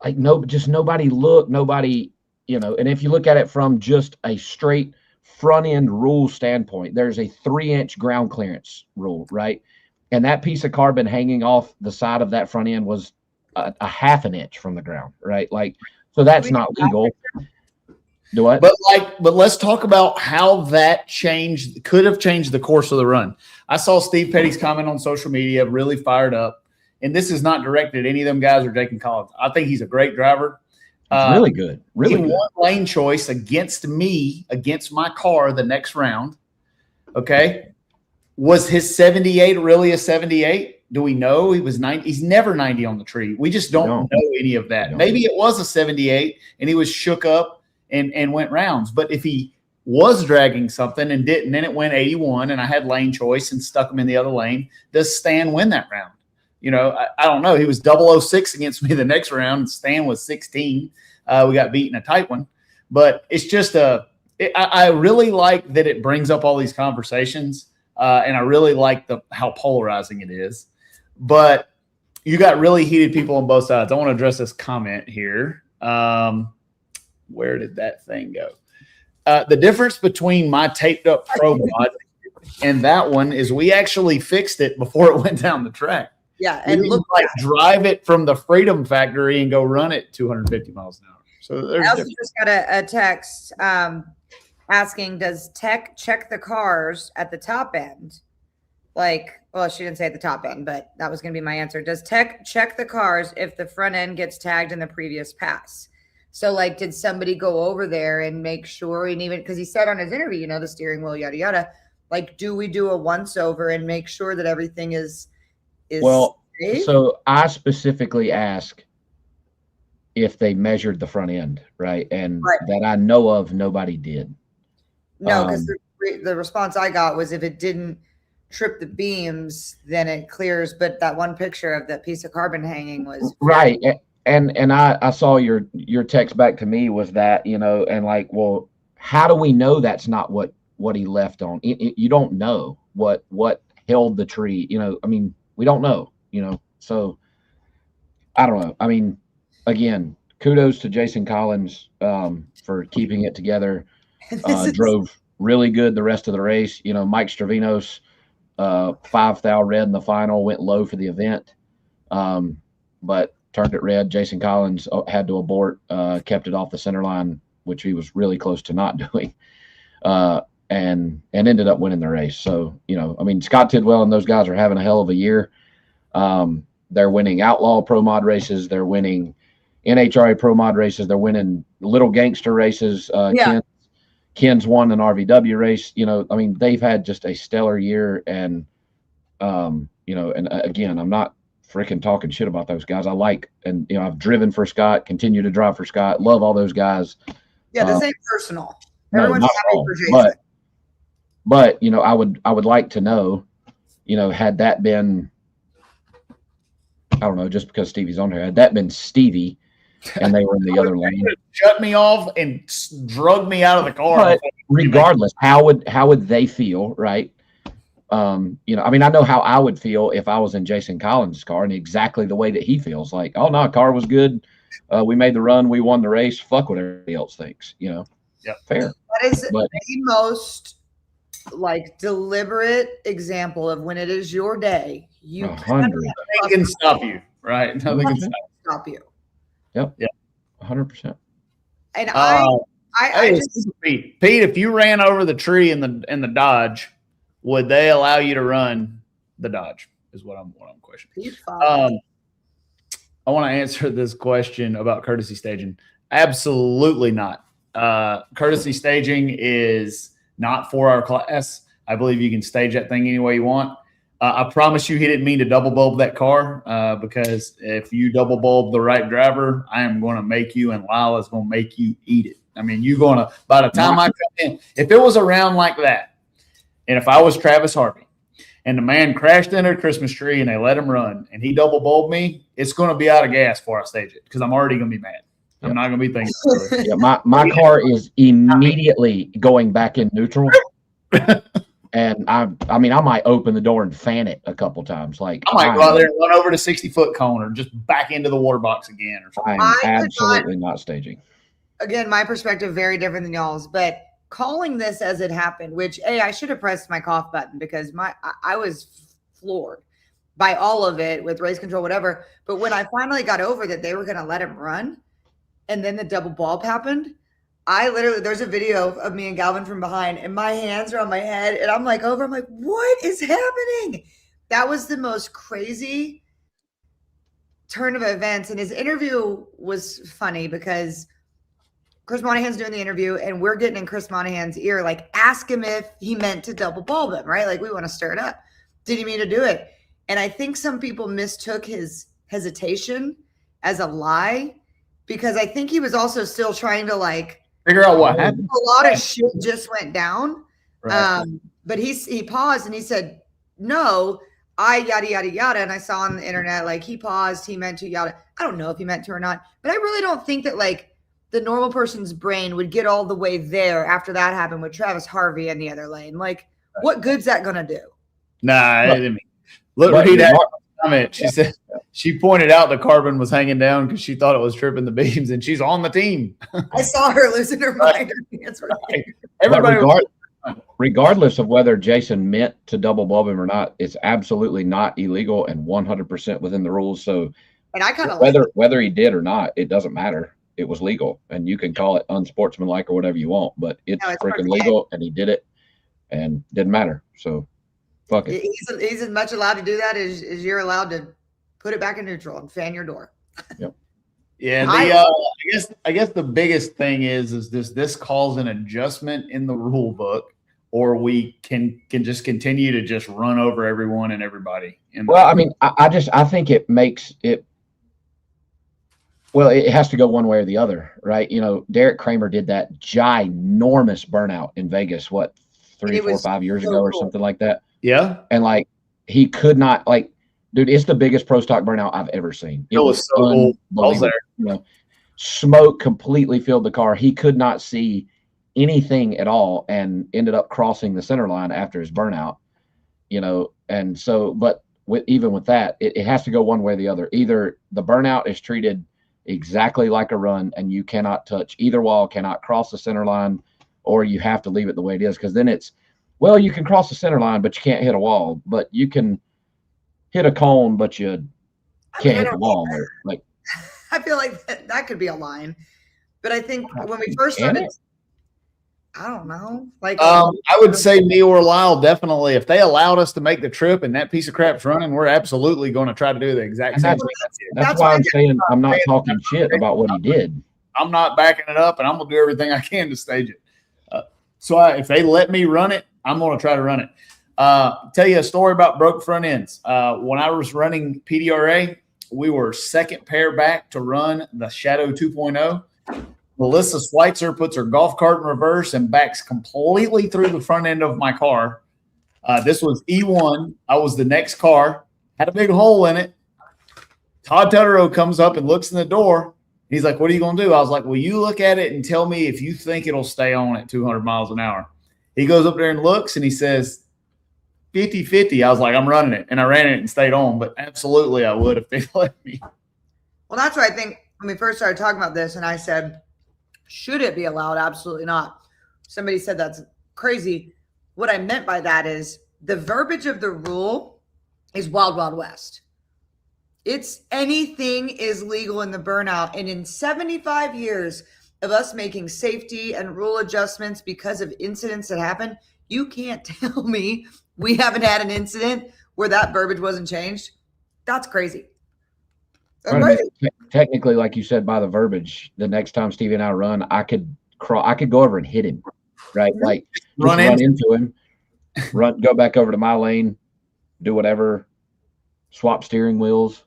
like, nobody looked, nobody, you know, and if you look at it from just a straight front end rule standpoint, there's a 3-inch ground clearance rule, right? And that piece of carbon hanging off the side of that front end was a 1/2 inch from the ground, right? Like, so that's not legal. Do what? But let's talk about how that could have changed the course of the run. I saw Steve Petty's comment on social media, really fired up. And this is not directed at any of them guys or Jake and Collins. I think he's a great driver. Really good. Really he good. won lane choice against me, against my car the next round. Okay. Was his 78 really a 78? Do we know he was 90? He's never 90 on the tree. We just don't know any of that. Maybe it was a 78 and he was shook up and went rounds. But if he was dragging something and didn't, then it went 81 and I had lane choice and stuck him in the other lane, does Stan win that round? You know, I don't know. He was 006 against me the next round. And Stan was 16. We got beat in a tight one. But it's just I really like that it brings up all these conversations. And I really like how polarizing it is. But you got really heated people on both sides. I want to address this comment here. Where did that thing go? The difference between my taped up Pro Mod and that one is we actually fixed it before it went down the track. Yeah, and look like drive it from the Freedom Factory and go run it 250 miles an hour. So I also just got a text asking, does Tech check the cars at the top end? Like, well, she didn't say at the top end, but that was going to be my answer. Does Tech check the cars if the front end gets tagged in the previous pass? So, like, did somebody go over there and make sure, and even because he said on his interview, you know, the steering wheel, yada, yada, like, do we do a once over and make sure that everything is well, safe? So I specifically ask if they measured the front end, right? And that I know of, nobody did. No, because the response I got was if it didn't trip the beams, then it clears. But that one picture of that piece of carbon hanging was right. And I saw your text back to me was that, you know, and like, well, how do we know that's not what he left on? You don't know what held the tree, you know. I mean, we don't know, you know. So I don't know. I mean, again, kudos to Jason Collins for keeping it together. Drove really good the rest of the race. You know, Mike Stravinos, 5 thou red in the final, went low for the event, but turned it red. Jason Collins had to abort, kept it off the center line, which he was really close to not doing, and ended up winning the race. So, you know, I mean, Scott Tidwell and those guys are having a hell of a year. They're winning Outlaw Pro Mod races. They're winning NHRA Pro Mod races. They're winning Little Gangster races. Ken's won an RVW race. You know, I mean, they've had just a stellar year. And, you know, and again, I'm not freaking talking shit about those guys. I like, and, you know, I've driven for Scott, continue to drive for Scott, love all those guys. Yeah, this ain't personal. No, Everyone's not happy all, for Jason. But, you know, I would like to know, you know, had that been, I don't know, just because Stevie's on here, had that been Stevie and they were in the other lane, shut me off and drug me out of the car. But regardless, how would they feel, right? You know, I mean, I know how I would feel if I was in Jason Collins' car and exactly the way that he feels. Like, oh no, car was good. We made the run. We won the race. Fuck what everybody else thinks. You know. Yep. Fair. That is the most like deliberate example of when it is your day. You 100. Nothing can stop you, right? Nothing can stop you. Yep. Yeah. 100%. And hey, just Pete, if you ran over the tree in the Dodge, would they allow you to run the Dodge? Is what I'm questioning. I want to answer this question about courtesy staging. Absolutely not. Courtesy staging is not for our class. I believe you can stage that thing any way you want. I promise you he didn't mean to double bulb that car because if you double bulb the right driver, I am going to make you, and Lyle is going to make you eat it. I mean, you're going to, by the time I come in, if it was around like that, and if I was Travis Harvey and the man crashed into a Christmas tree and they let him run and he double bulbed me, it's going to be out of gas before I stage it because I'm already going to be mad. I'm not going to be thinking about it. Yeah, my car is immediately going back in neutral. And I mean, I might open the door and fan it a couple times. Like I might go out there and run over the 60-foot cone or just back into the water box again or something. I'm absolutely not staging. Again, my perspective very different than y'all's, but calling this as it happened, which I should have pressed my cough button because I was floored by all of it with race control, whatever. But when I finally got over that they were going to let him run, and then the double bulb happened, there's a video of me and Galvin from behind, and my hands are on my head, and I'm like, what is happening? That was the most crazy turn of events. And his interview was funny because Chris Monahan's doing the interview, and we're getting in Chris Monahan's ear, like, ask him if he meant to double bulb him, right? Like, we want to stir it up. Did he mean to do it? And I think some people mistook his hesitation as a lie because I think he was also still trying to, like, figure out what happened. A lot of shit just went down. Right. But he paused and he said, no, I yada, yada, yada. And I saw on the internet, like, he paused, he meant to yada. I don't know if he meant to or not, but I really don't think that, like, the normal person's brain would get all the way there after that happened with Travis Harvey in the other lane. Like, what good's that going to do? Nah, I didn't mean. Look, read that comment. She said she pointed out the carbon was hanging down because she thought it was tripping the beams, and she's on the team. I saw her losing her mind. Right. Everybody, regardless of whether Jason meant to double bulb him or not, it's absolutely not illegal and 100% within the rules. So, and I kind of whether he did or not, it doesn't matter. It was legal, and you can call it unsportsmanlike or whatever you want, but it's freaking legal, and he did it, and didn't matter. So, fuck it. He's as much allowed to do that as you're allowed to put it back in neutral and fan your door. Yep. Yeah. I guess the biggest thing is this calls an adjustment in the rule book, or we can just continue to just run over everyone and everybody. Well, I mean, I think it makes it. Well, it has to go one way or the other, right? You know, Derek Kramer did that ginormous burnout in Vegas, 3, 4, 5 years ago or something like that. Yeah. And like, he could not, like, dude, it's the biggest pro stock burnout I've ever seen. It was so cool. I was there. You know, smoke completely filled the car. He could not see anything at all and ended up crossing the center line after his burnout, you know. And so, but even with that, it has to go one way or the other. Either the burnout is treated exactly like a run and you cannot touch either wall, cannot cross the center line, or you have to leave it the way it is. Because then it's, well, you can cross the center line, but you can't hit a wall. But you can hit a cone, but you can't hit the wall. Like, I feel like that could be a line. But I think when we first started, I don't know. Like, I would say me or Lyle definitely. If they allowed us to make the trip and that piece of crap's running, we're absolutely going to try to do the exact same thing. That's why I'm saying I'm not talking shit about what he did. I'm not backing it up, and I'm going to do everything I can to stage it. So if they let me run it, I'm going to try to run it. Tell you a story about broke front ends. When I was running PDRA, we were second pair back to run the Shadow 2.0. Melissa Schweitzer puts her golf cart in reverse and backs completely through the front end of my car. This was E1. I was the next car. Had a big hole in it. Todd Tutterow comes up and looks in the door. He's like, what are you going to do? I was like, well, you look at it and tell me if you think it'll stay on at 200 miles an hour. He goes up there and looks, and he says, 50-50. I was like, I'm running it. And I ran it and stayed on. But absolutely I would if they let me. Well, that's what I think. when we first started talking about this, and I said, should it be allowed? Absolutely not. Somebody said that's crazy. What I meant by that is the verbiage of the rule is wild, wild west. It's anything is legal in the burnout. And in 75 years of us making safety and rule adjustments because of incidents that happen, you can't tell me we haven't had an incident where that verbiage wasn't changed. That's crazy. That's crazy. Technically, like you said, by the verbiage, the next time Stevie and I run, I could go over and hit him, right? Like run into him, go back over to my lane, do whatever, swap steering wheels.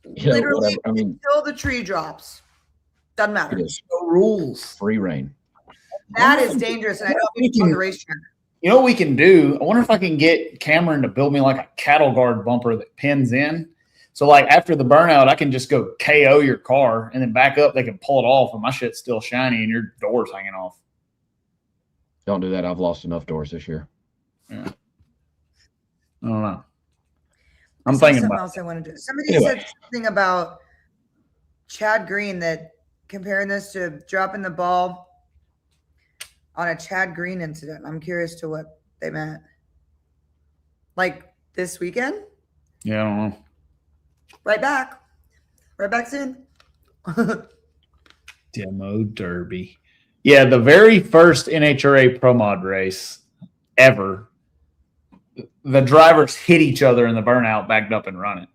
Literally, whatever. I mean, until the tree drops. Doesn't matter. It is no rules. Free reign. That is dangerous. And I don't think on the racetrack. You know what we can do? I wonder if I can get Cameron to build me like a cattle guard bumper that pins in. So like after the burnout, I can just go KO your car and then back up. They can pull it off and my shit's still shiny and your door's hanging off. Don't do that. I've lost enough doors this year. Yeah. I don't know. I'm thinking something about else I want to do. Somebody said something about Chad Green, that comparing this to dropping the ball on a Chad Green incident. I'm curious to what they meant. Like this weekend? Yeah, I don't know. Right back soon. Demo Derby. Yeah, the very first NHRA Pro Mod race ever, the drivers hit each other in the burnout, backed up and running.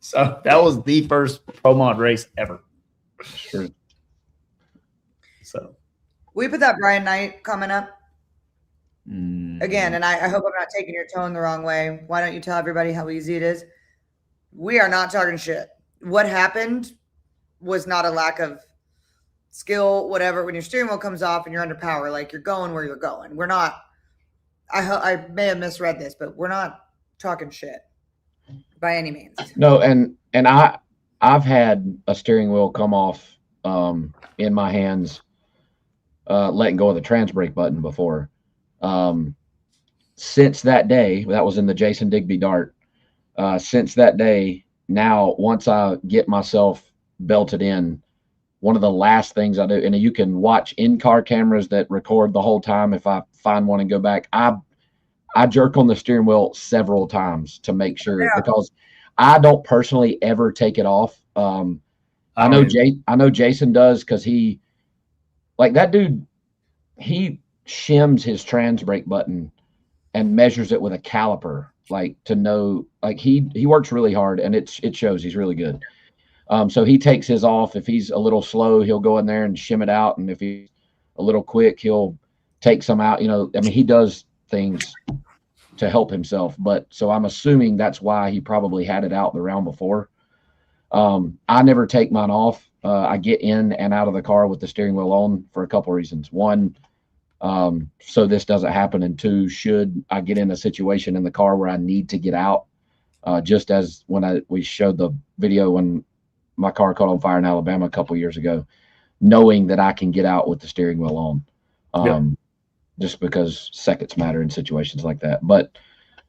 So that was the first Pro Mod race ever. Sure. So we put that Brian Knight comment up again, and I hope I'm not taking your tone the wrong way. Why don't you tell everybody how easy it is? We are not talking shit. What happened was not a lack of skill, whatever. When your steering wheel comes off and you're under power, like you're going where you're going. We're not, I may have misread this, but we're not talking shit by any means. No, and I've had a steering wheel come off in my hands, letting go of the trans brake button before. Since that day, that was in the Jason Digby Dart. Since that day, now once I get myself belted in, one of the last things I do, and you can watch in-car cameras that record the whole time if I find one and go back, I jerk on the steering wheel several times to make sure, because I don't personally ever take it off. I know Jason does, because he, like that dude, he shims his trans brake button and measures it with a caliper, like to know, like he works really hard, and it shows. He's really good. So he takes his off. If he's a little slow, he'll go in there and shim it out, and if he's a little quick, he'll take some out. You know, I mean, he does things to help himself. But so I'm assuming that's why he probably had it out the round before. I never take mine off. I get in and out of the car with the steering wheel on for a couple reasons. One, so this doesn't happen, and two, should I get in a situation in the car where I need to get out, just as when we showed the video when my car caught on fire in Alabama a couple years ago, knowing that I can get out with the steering wheel on, just because seconds matter in situations like that. But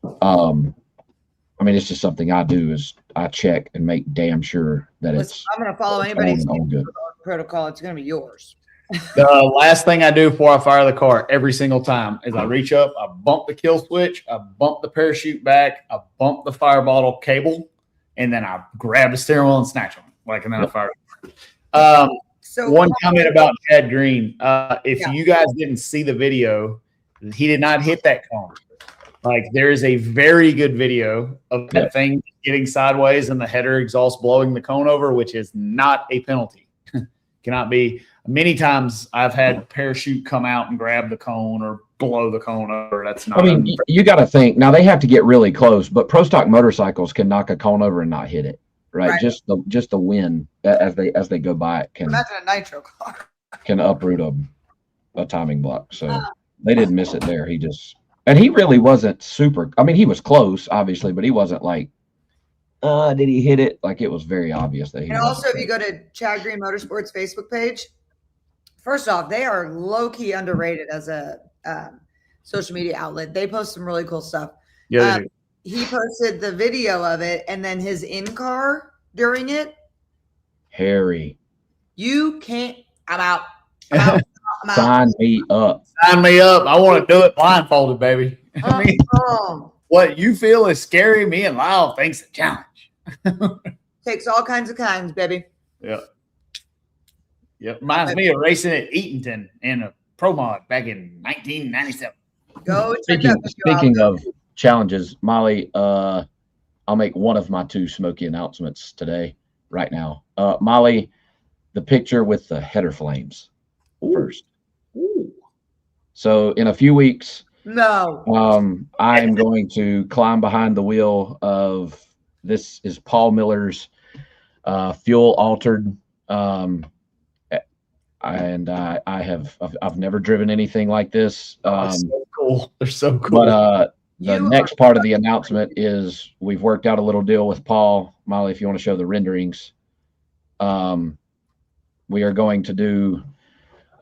I mean, it's just something I do, is I check and make damn sure that I'm going to follow anybody's protocol. It's going to be yours. The last thing I do before I fire the car every single time is I reach up, I bump the kill switch, I bump the parachute back, I bump the fire bottle cable, and then I grab the steering wheel and snatch them. And then I fire it. So one comment about Chad Green. If you guys didn't see the video, he did not hit that cone. Like, there is a very good video of that thing getting sideways and the header exhaust blowing the cone over, which is not a penalty. Cannot be. Many times I've had parachute come out and grab the cone or blow the cone over. That's not. I mean, you got to think now. They have to get really close, but pro stock motorcycles can knock a cone over and not hit it. Right. Just the wind as they go by it can imagine a nitro car can uproot a timing block. So they didn't miss it there. He really wasn't super. I mean, he was close, obviously, but he wasn't like, did he hit it? Like, it was very obvious that he. And also, if you go to Chad Green Motorsports Facebook page, first off, they are low key underrated as a social media outlet. They post some really cool stuff. Yeah. They do. He posted the video of it, and then his in-car during it. Harry. You can't. I'm out. I'm out. I'm out. Sign me up. Sign me up. I want to do it blindfolded, baby. I mean, Oh. what you feel is scary. Me and Lyle thinks a challenge. Takes all kinds of kinds, baby. Yep. Reminds me of racing at Eatonton in a pro mod back in 1997. Go check that video Speaking out. of challenges, Molly, I'll make one of my 2 smoky announcements today, right now. Molly, the picture with the header flames first. Ooh. So in a few weeks, No. I am going to climb behind the wheel of, this is Paul Miller's fuel altered, and I've never driven anything like this. So cool. They're so cool. But the next part of the announcement is we've worked out a little deal with Paul. Molly, if you want to show the renderings, we are going to do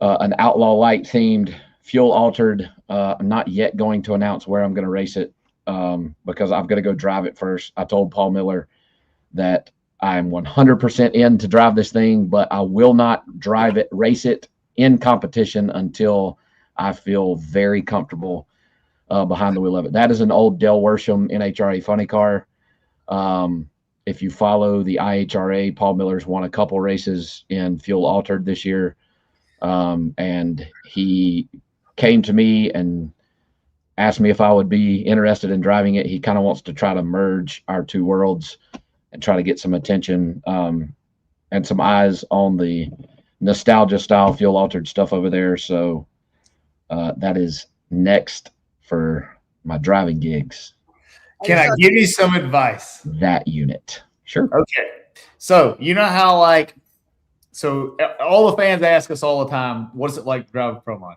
an Outlaw Light themed fuel altered. I'm not yet going to announce where I'm going to race it because I'm going to go drive it first. I told Paul Miller that I'm 100% in to drive this thing, but I will not race it in competition until I feel very comfortable behind the wheel of it. That is an old Del Worsham NHRA funny car. If you follow the IHRA, Paul Miller's won a couple races in fuel altered this year. And he came to me and asked me if I would be interested in driving it. He kind of wants to try to merge our 2 worlds and try to get some attention and some eyes on the nostalgia style fuel altered stuff over there. So that is next for my driving gigs. Can I give you some advice? That unit. Sure. Okay. So you know how so all the fans ask us all the time, what is it like to drive a pro mod?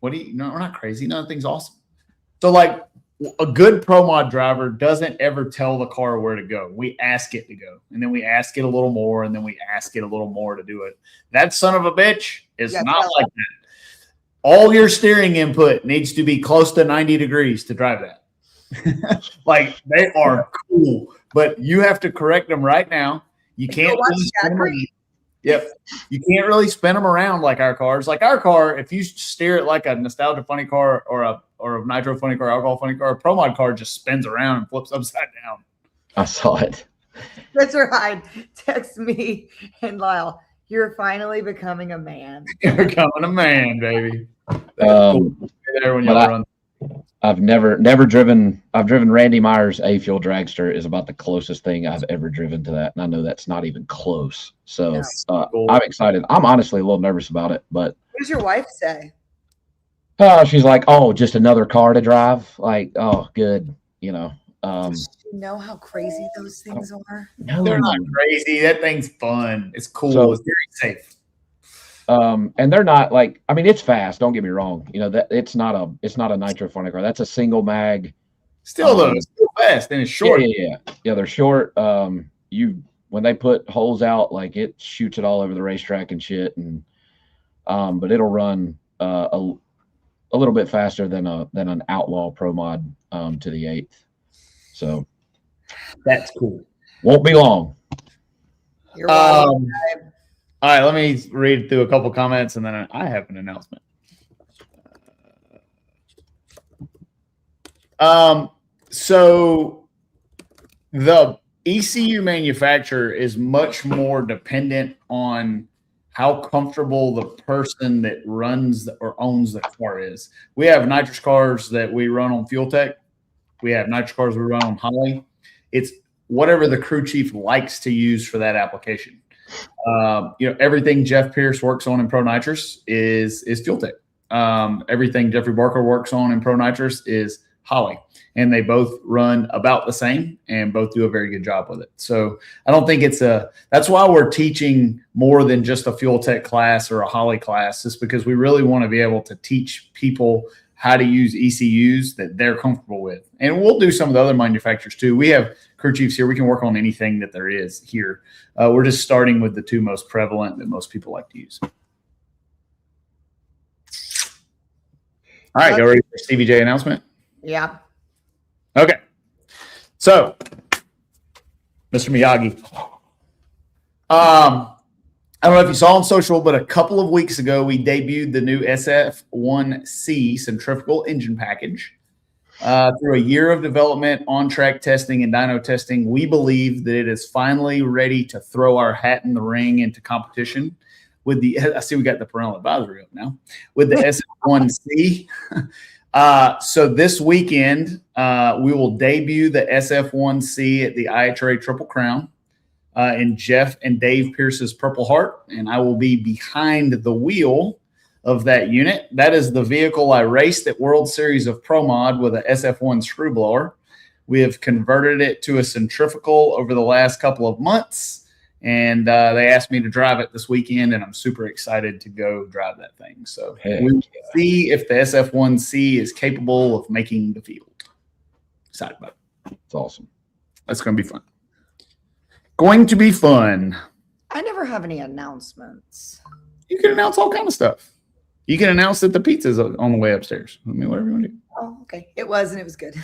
We're not crazy. Nothing's awesome. So a good pro mod driver doesn't ever tell the car where to go. We ask it to go, and then we ask it a little more, and then we ask it a little more to do it. That son of a bitch is not like that. All your steering input needs to be close to 90 degrees to drive that. They are cool, but you have to correct them right now. You can't. Yep. You can't really spin them around like our cars. Like our car, if you steer it like a nostalgia funny car or a nitro funny car, alcohol funny car, a pro mod car just spins around and flips upside down. I saw it. That's right. Text me and Lyle. You're finally becoming a man. You're becoming a man, baby. Cool. There when y'all run. I've never driven. I've driven Randy Meyer's A Fuel Dragster. Is about the closest thing I've ever driven to that, and I know that's not even close. So I'm excited. I'm honestly a little nervous about it, but what does your wife say? She's like, "Oh, just another car to drive." Like, "Oh, good." Does she know how crazy those things are? No, they're not crazy. That thing's fun. It's cool. So, it's very safe. And they're not it's fast. Don't get me wrong. That it's not a nitro funny car. That's a single mag. Still though, it's still fast and it's short. Yeah. They're short. When they put holes out, it shoots it all over the racetrack and shit. And but it'll run a little bit faster than an Outlaw Pro Mod to the 8th. So that's cool. Won't be long. You're welcome. All right, let me read through a couple comments, and then I have an announcement. So the ECU manufacturer is much more dependent on how comfortable the person that runs or owns the car is. We have nitrous cars that we run on Fuel Tech. We have nitrous cars we run on Holly. It's whatever the crew chief likes to use for that application. Everything Jeff Pierce works on in Pro Nitrous is Fuel Tech. Everything Jeffrey Barker works on in Pro Nitrous is Holly, and they both run about the same and both do a very good job with it. So I don't think that's why we're teaching more than just a Fuel Tech class or a Holly class, is because we really want to be able to teach people how to use ECUs that they're comfortable with. And we'll do some of the other manufacturers too. We have crew chiefs here. We can work on anything that there is here. We're just starting with the 2 most prevalent that most people like to use. All right, go ready for Stevie J announcement? Yeah. Okay. So, Mr. Miyagi. I don't know if you saw on social, but a couple of weeks ago, we debuted the new SF1C centrifugal engine package. Through a year of development, on-track testing, and dyno testing, we believe that it is finally ready to throw our hat in the ring into competition with the, I see we got the parental advisory up now, with the SF1C. So this weekend, we will debut the SF1C at the IHRA Triple Crown in Jeff and Dave Pierce's Purple Heart, and I will be behind the wheel of that unit. That is the vehicle I raced at World Series of Pro Mod with a SF1 screw blower. We have converted it to a centrifugal over the last couple of months, and they asked me to drive it this weekend, and I'm super excited to go drive that thing. So we'll see if the SF1C is capable of making the field. Excited about it. It's awesome. That's going to be fun. Going to be fun. I never have any announcements. You can announce all kind of stuff. You can announce that the pizza's on the way upstairs. I mean, whatever you want to do. Oh, okay. It was, and it was good.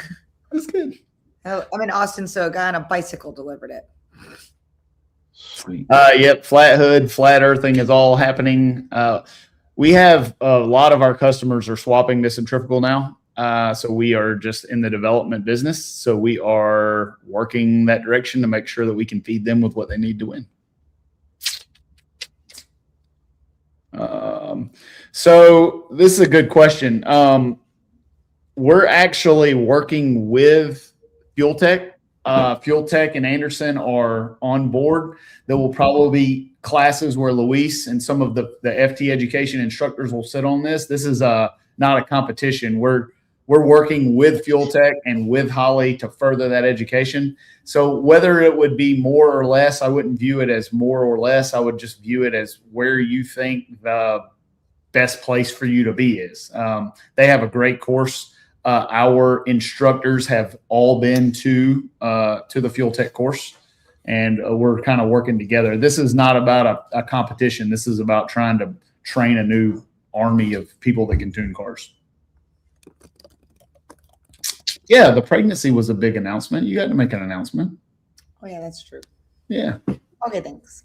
That's good. I'm in Austin, so a guy on a bicycle delivered it. Sweet. Yep. Flat hood, flat earthing is all happening. We have a lot of our customers are swapping to centrifugal now. So we are just in the development business. So we are working that direction to make sure that we can feed them with what they need to win. So this is a good question. We're actually working with Fuel Tech. Fuel Tech and Anderson are on board. There will probably be classes where Luis and some of the FT education instructors will sit on this. This is not a competition. We're working with Fuel Tech and with Holly to further that education. So whether it would be more or less, I wouldn't view it as more or less. I would just view it as where you think the best place for you to be is. They have a great course. Our instructors have all been to the Fuel Tech course, and we're kind of working together. This is not about a competition. This is about trying to train a new army of people that can tune cars. Yeah, the pregnancy was a big announcement. You got to make an announcement. Oh, yeah, that's true. Yeah. Okay, thanks.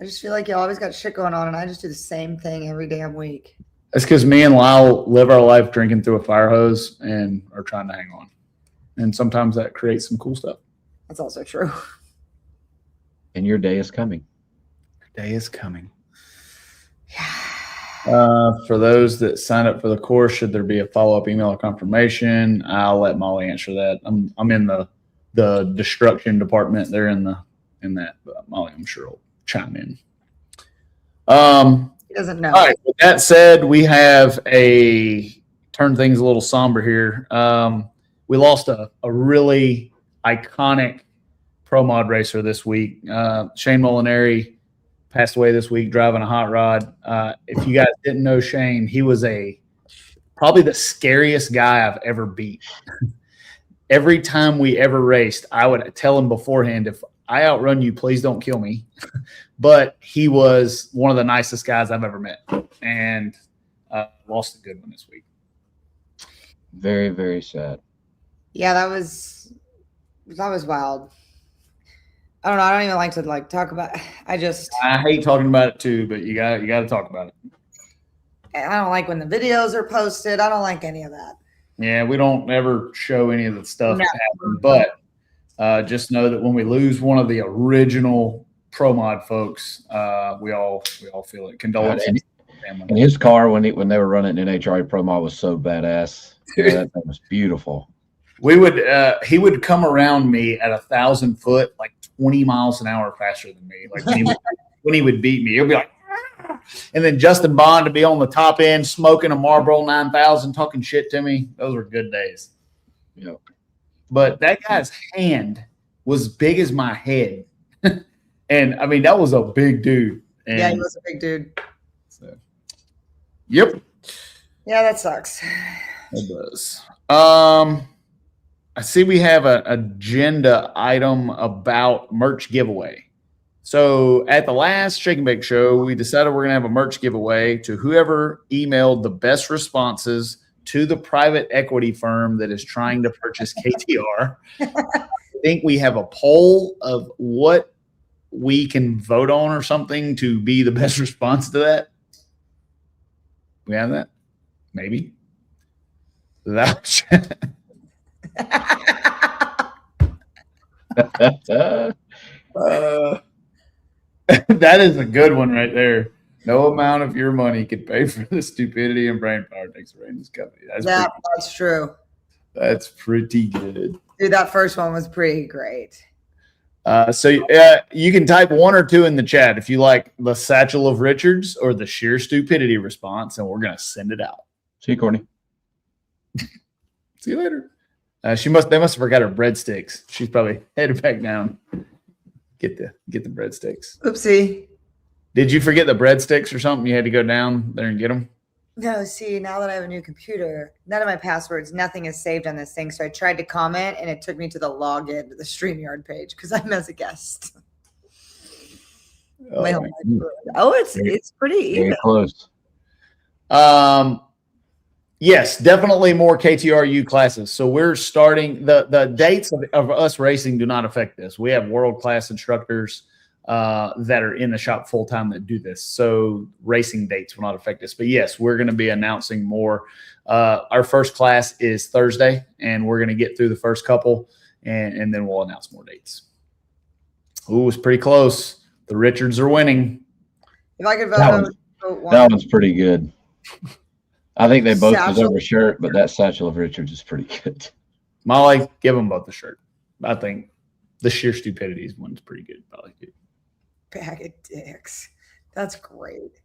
I just feel like you always got shit going on, and I just do the same thing every damn week. That's because me and Lyle live our life drinking through a fire hose and are trying to hang on. And sometimes that creates some cool stuff. That's also true. And your day is coming. Your day is coming. For those that sign up for the course, should there be a follow-up email or confirmation? I'll let Molly answer that. I'm in the destruction department. They're in that, but Molly, I'm sure, will chime in. He doesn't know. All right. With that said, we have turn things a little somber here. We lost a really iconic pro mod racer this week. Shane Molinari passed away this week driving a hot rod. If you guys didn't know Shane, he was probably the scariest guy I've ever beat. Every time we ever raced, I would tell him beforehand, if I outrun you, please don't kill me. But he was one of the nicest guys I've ever met, and lost a good one this week. Very, very sad. Yeah, that was wild. I don't know. I don't even like to talk about. I hate talking about it too, but you got to talk about it. I don't like when the videos are posted. I don't like any of that. Yeah, we don't ever show any of the stuff No. that happened, but just know that when we lose one of the original pro mod folks, we all feel it. Condolences. And his car when they were running NHRA Pro Mod was so badass. Yeah, that thing was beautiful. He would come around me at 1,000 foot, like 20 miles an hour faster than me. Like when he would beat me, he'll be like, ah! And then Justin Bond to be on the top end, smoking a Marlboro 9000, talking shit to me. Those were good days. Yep. But that guy's hand was big as my head. And I mean, that was a big dude. And Yeah, he was a big dude. so, yep. Yeah, that sucks. It does. I see we have an agenda item about merch giveaway. So at the last Shake and Bake show, we decided we're going to have a merch giveaway to whoever emailed the best responses to the private equity firm that is trying to purchase KTR. I think we have a poll of what we can vote on or something to be the best response to that? We have that? Maybe. That that is a good one right there. No amount of your money could pay for the stupidity and brain power takes away in this company. That's true. That's pretty good. Dude, that first one was pretty great. So you can type 1 or 2 in the chat if you like the Satchel of Richards or the sheer stupidity response, and we're gonna send it out. See you, Courtney. See you later. They must have forgot her breadsticks. She's probably headed back down. Get the breadsticks. Oopsie. Did you forget the breadsticks or something? You had to go down there and get them? No, see, now that I have a new computer, none of my passwords, nothing is saved on this thing. So I tried to comment and it took me to the login to the StreamYard page because I'm as a guest. It's pretty even. Very close. Yes, definitely more KTRU classes. So we're starting the dates of us racing do not affect this. We have world-class instructors that are in the shop full-time that do this. So racing dates will not affect us. But yes, we're going to be announcing more. Our first class is Thursday, and we're going to get through the first couple, and then we'll announce more dates. Ooh, it's pretty close. The Richards are winning. If I could vote that one's pretty good. I think they both deserve a shirt, but that Satchel of Richards is pretty good. Molly, give them both a shirt. I think the sheer stupidity one's pretty good. I like it. Bag of dicks. That's great.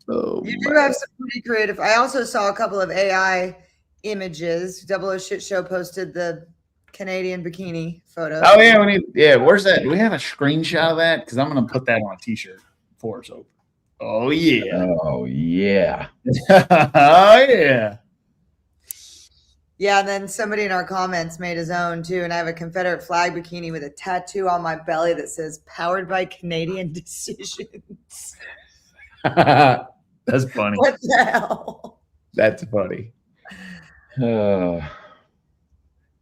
You do have some pretty creative. I also saw a couple of AI images. Double O Shit Show posted the Canadian bikini photo. Oh yeah, where's that? Do we have a screenshot of that? Because I'm gonna put that on a t-shirt for us. Oh yeah. Oh yeah. Oh yeah. Yeah, and then somebody in our comments made his own too, and I have a Confederate flag bikini with a tattoo on my belly that says "Powered by Canadian Decisions." That's funny. What the hell? That's funny. Do you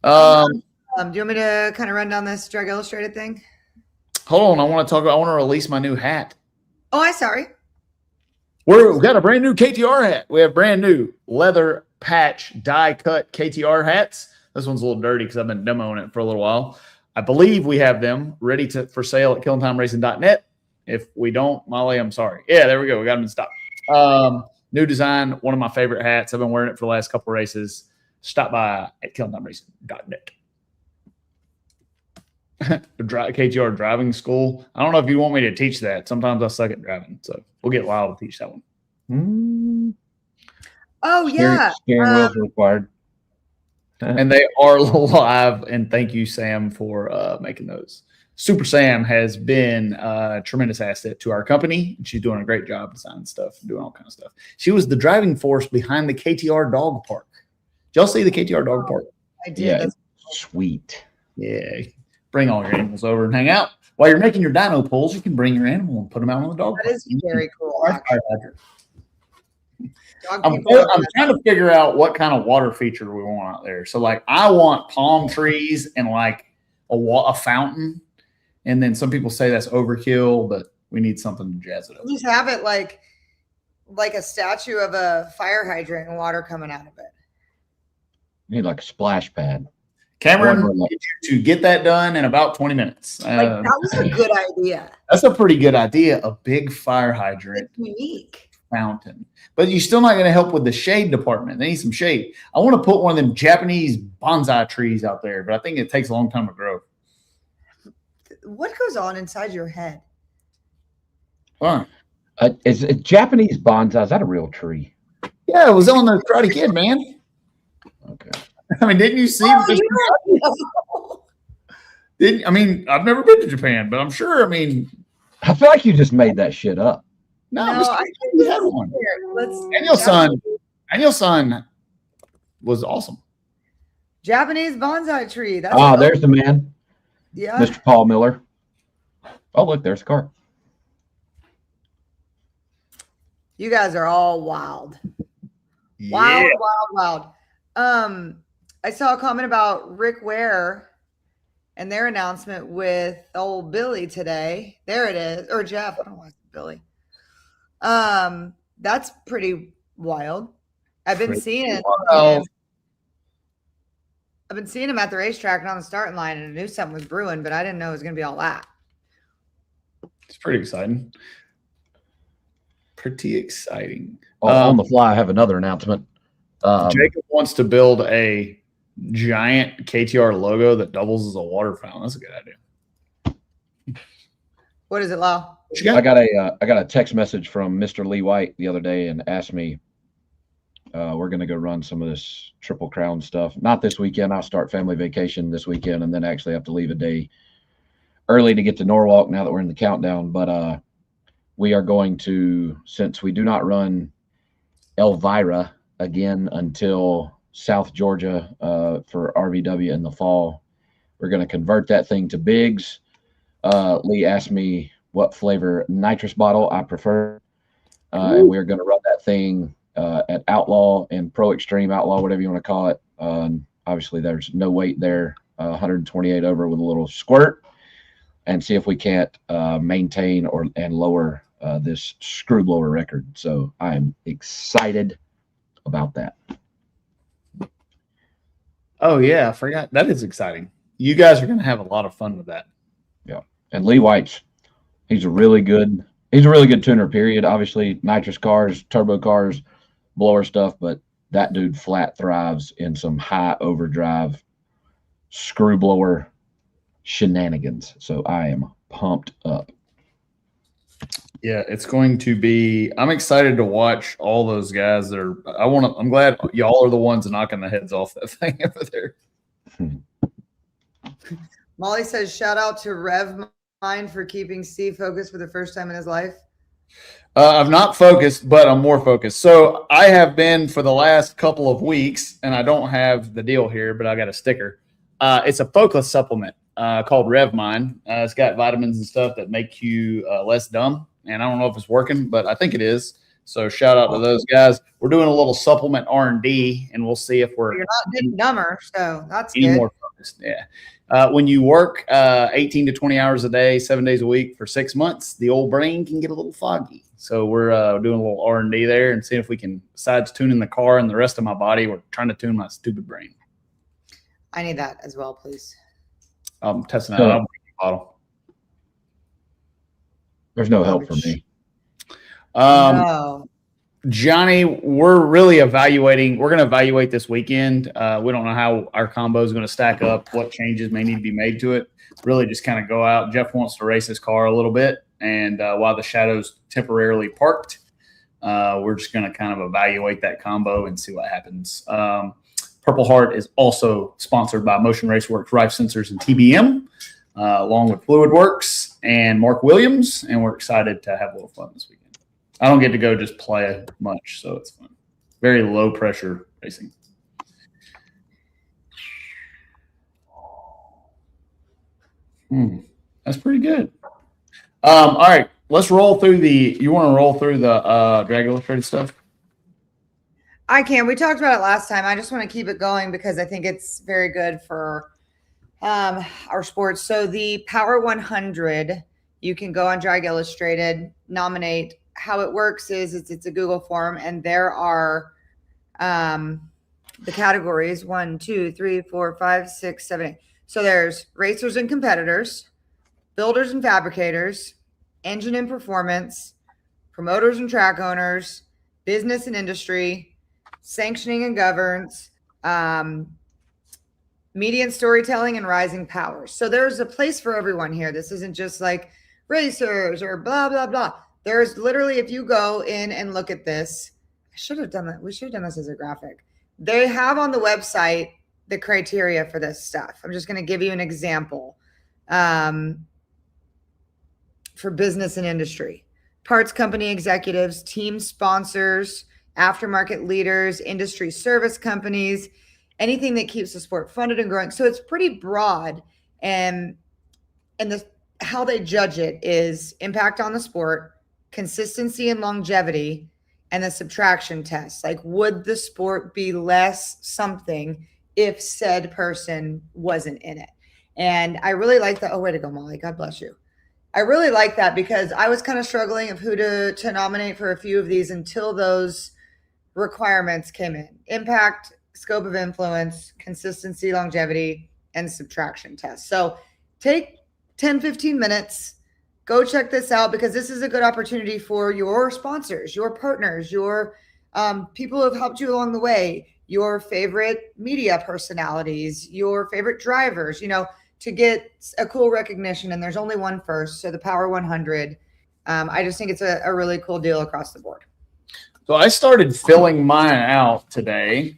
want me to kind of run down this Drag Illustrated thing? Hold on, I want to release my new hat. Oh, I'm sorry. We've got a brand new KTR hat. We have brand new leather patch die cut KTR hats. This one's a little dirty because I've been demoing it for a little while. I believe we have them ready for sale at KillenTimeRacing.net. If we don't, Molly, I'm sorry. Yeah, there we go. We got them in stock. New design, one of my favorite hats. I've been wearing it for the last couple of races. Stop by at KillenTimeRacing.net. KTR driving school. I don't know if you want me to teach that. Sometimes I suck at driving, so we'll get Lyle to teach that one. Oh yeah, steering wheels required, and they are live. And thank you, Sam, for making those. Super Sam has been a tremendous asset to our company. She's doing a great job designing stuff, doing all kinds of stuff. She was the driving force behind the KTR dog park. Did y'all see the KTR dog park? I did. Yeah, that's sweet. Yeah. Bring all your animals over and hang out. While you're making your dyno pulls, you can bring your animal and put them out on the dog park. That is very cool. I'm trying to figure out what kind of water feature we want out there. So, like, I want palm trees and, like, a fountain. And then some people say that's overkill, but we need something to jazz it up. Just have it like a statue of a fire hydrant and water coming out of it. You need, like, a splash pad. Cameron, to get that done in about 20 minutes. That was a good idea. That's a pretty good idea. A big fire hydrant. It's unique. Fountain. But you're still not going to help with the shade department. They need some shade. I want to put one of them Japanese bonsai trees out there, but I think it takes a long time to grow. What goes on inside your head? Is a Japanese bonsai, is that a real tree? Yeah, it was on the Karate Kid, man. Okay. I mean, didn't you see? I've never been to Japan, but I'm sure. I mean, I feel like you just made that shit up. No, I think had one. Daniel's son was awesome. Japanese bonsai tree. That's there's the man. Yeah, Mr. Paul Miller. Oh, look, there's a car. You guys are all wild. Yeah. Wild. I saw a comment about Rick Ware and their announcement with old Billy today. There it is, or Jeff. I don't know why it's Billy. That's pretty wild. I've been seeing him at the racetrack and on the starting line, and I knew something was brewing, but I didn't know it was going to be all that. It's pretty exciting. Pretty exciting. On the fly, I have another announcement. Jacob wants to build a giant KTR logo that doubles as a water fountain. That's a good idea. What is it, Lyle? I got a text message from Mr. Lee White the other day and asked me, we're going to go run some of this Triple Crown stuff. Not this weekend. I'll start family vacation this weekend and then actually have to leave a day early to get to Norwalk now that we're in the countdown. But we are going to, since we do not run Elvira again until South Georgia for RVW in the fall, we're going to convert that thing to Biggs. Lee asked me what flavor nitrous bottle I prefer, and we're going to run that thing at Outlaw and Pro Extreme Outlaw, whatever you want to call it. Obviously, there's no weight there, 128 over with a little squirt, and see if we can't maintain and lower this screw blower record. So I'm excited about that. Oh yeah, I forgot. That is exciting. You guys are going to have a lot of fun with that. Yeah, and Lee White's he's a really good tuner. Period. Obviously, nitrous cars, turbo cars, blower stuff, but that dude flat thrives in some high overdrive screw blower shenanigans. So I am pumped up. Yeah, it's going to be. I'm excited to watch all those guys that are. I'm glad y'all are the ones knocking the heads off that thing over there. Molly says, "Shout out to Rev Mind for keeping Steve focused for the first time in his life." I'm not focused, but I'm more focused. So I have been for the last couple of weeks, and I don't have the deal here, but I got a sticker. It's a focus supplement called Rev Mind. It's got vitamins and stuff that make you less dumb. And I don't know if it's working, but I think it is. So shout out to those guys. We're doing a little supplement R&D, and we'll see if we're You're not getting dumber, so that's any good. more focused. Yeah. When you work 18 to 20 hours a day, 7 days a week for 6 months, the old brain can get a little foggy. So we're doing a little R&D there and seeing if we can, besides tuning the car and the rest of my body, we're trying to tune my stupid brain. I need that as well, please. I'm testing out a bottle. There's no help for me. No. Johnny, we're really evaluating. We're going to evaluate this weekend. We don't know how our combo is going to stack up, what changes may need to be made to it. Really just kind of go out. Jeff wants to race his car a little bit. And while the Shadow's temporarily parked, we're just going to kind of evaluate that combo and see what happens. Purple Heart is also sponsored by Motion Raceworks, Rife Sensors, and TBM, along with Fluid Works and Mark Williams. And we're excited to have a little fun this weekend. I don't get to go just play much, so it's fun. Very low pressure racing. That's pretty good. All right, let's roll through the. You want to roll through the Drag Illustrated stuff? I can. We talked about it last time. I just want to keep it going because I think it's very good for our sports. So the Power 100, you can go on Drag Illustrated, nominate. How it works is it's a Google form, and there are the categories 1, 2, 3, 4, 5, 6, 7, 8. So there's racers and competitors, builders and fabricators, engine and performance, promoters and track owners, business and industry, sanctioning and governance, media and storytelling, and rising powers. So there's a place for everyone here. This isn't just like racers or blah, blah, blah. There's literally, if you go in and look at this, I should have done that. We should have done this as a graphic. They have on the website the criteria for this stuff. I'm just going to give you an example for business and industry. Parts company executives, team sponsors, aftermarket leaders, industry service companies, anything that keeps the sport funded and growing. So it's pretty broad. And how they judge it is impact on the sport, consistency and longevity, and the subtraction test. Like, would the sport be less something if said person wasn't in it? And I really like that. Oh, way to go, Molly. God bless you. I really like that because I was kind of struggling of who to nominate for a few of these until those requirements came in. Impact, scope of influence, consistency, longevity, and subtraction test. So take 10, 15 minutes, go check this out because this is a good opportunity for your sponsors, your partners, your people who have helped you along the way, your favorite media personalities, your favorite drivers, to get a cool recognition. And there's only one first. So the Power 100. I just think it's a really cool deal across the board. So I started filling mine out today,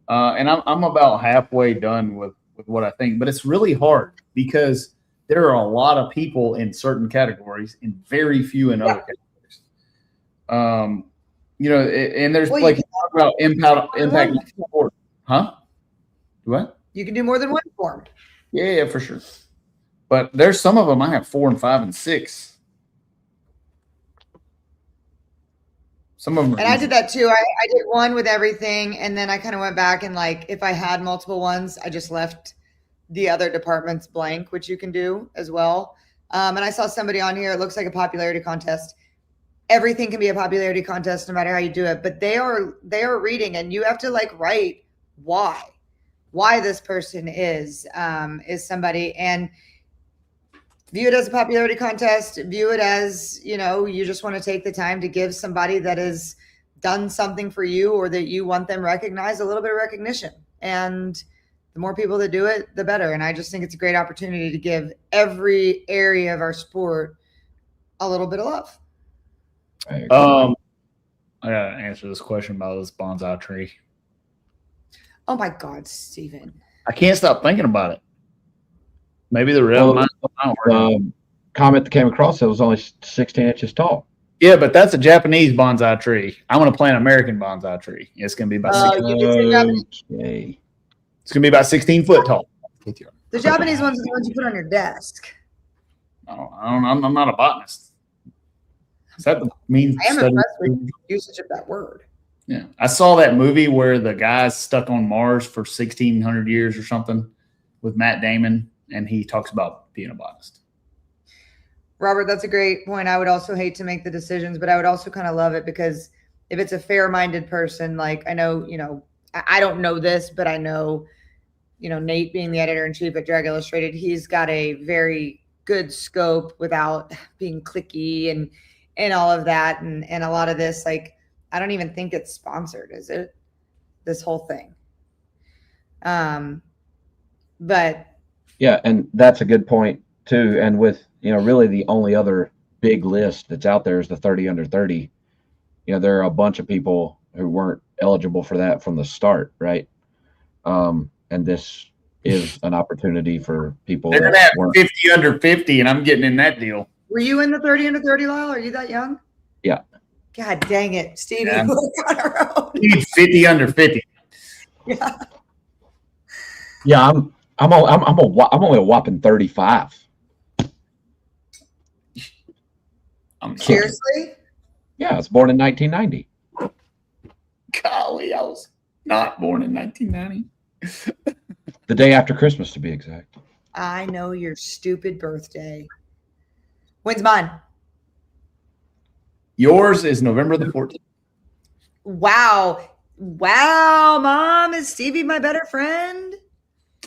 and I'm about halfway done with what I think. But it's really hard because there are a lot of people in certain categories and very few in other categories. And there's like about impact. Huh? What? You can do more than one form. Yeah, for sure. But there's some of them I have 4 and 5 and 6. Some of them. And I did that too. I did one with everything, and then I kind of went back and like if I had multiple ones, I just left the other departments blank, which you can do as well. And I saw somebody on here. It looks like a popularity contest. Everything can be a popularity contest, no matter how you do it. But they are reading, and you have to like write why this person is somebody, and view it as a popularity contest. View it as, you just want to take the time to give somebody that has done something for you or that you want them recognized a little bit of recognition. And the more people that do it, the better. And I just think it's a great opportunity to give every area of our sport a little bit of love. I gotta answer this question about this bonsai tree. Oh my God, Steven. I can't stop thinking about it. Maybe the real comment that came across, it was only 16 inches tall. Yeah, but that's a Japanese bonsai tree. I want to plant an American bonsai tree. It's going to be about 16 foot tall. The Japanese ones are the ones you put on your desk. I'm not a botanist. Is that means I am impressed with the usage of that word. Yeah, I saw that movie where the guy's stuck on Mars for 1,600 years or something with Matt Damon, and he talks about being a botanist. Robert, that's a great point. I would also hate to make the decisions, but I would also kind of love it because if it's a fair-minded person, like I know, I don't know this, but I know, Nate being the editor-in-chief at Drag Illustrated, he's got a very good scope without being cliquey and all of that. And a lot of this, like, I don't even think it's sponsored, is it? This whole thing. But yeah, and that's a good point too. And with, really the only other big list that's out there is the 30 under 30. There are a bunch of people who weren't eligible for that from the start, right? And this is an opportunity for people. They're going to have 50 under 50, and I'm getting in that deal. Were you in the 30 under 30, Lyle? Are you that young? Yeah. God dang it, Stevie. Yeah. You need 50 under 50. Yeah. Yeah, I'm only a whopping 35. Seriously? Yeah, I was born in 1990. Golly, I was not born in 1990. The day after Christmas, to be exact. I know your stupid birthday. When's mine? Yours is November the 14th. Wow, Mom. Is Stevie my better friend?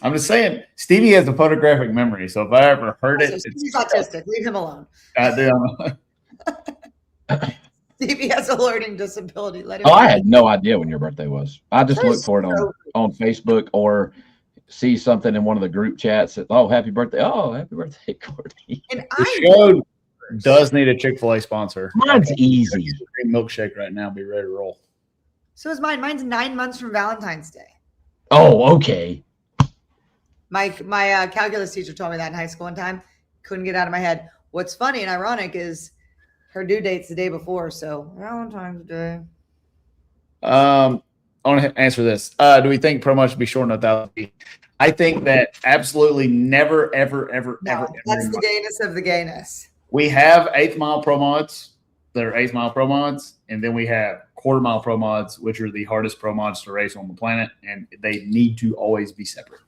I'm just saying, Stevie has a photographic memory, so if I ever heard it, Stevie's autistic. Leave him alone. Stevie has a learning disability. Let him. I had no idea when your birthday was. I just looked for it on Facebook or see something in one of the group chats that, happy birthday. Oh, happy birthday, Courtney. And the show does need a Chick-fil-A sponsor. Mine's easy. Milkshake right now, be ready to roll. So is mine. Mine's 9 months from Valentine's Day. Oh, okay. My calculus teacher told me that in high school one time. Couldn't get out of my head. What's funny and ironic is her due date's the day before. So Valentine's Day. I want to answer this. Do we think promo should be short enough? 1,000 feet? I think that absolutely never, ever. That's the gayness of the gayness. We have 8th mile pro mods. They're 8th mile pro mods. And then we have quarter mile pro mods, which are the hardest pro mods to race on the planet. And they need to always be separate.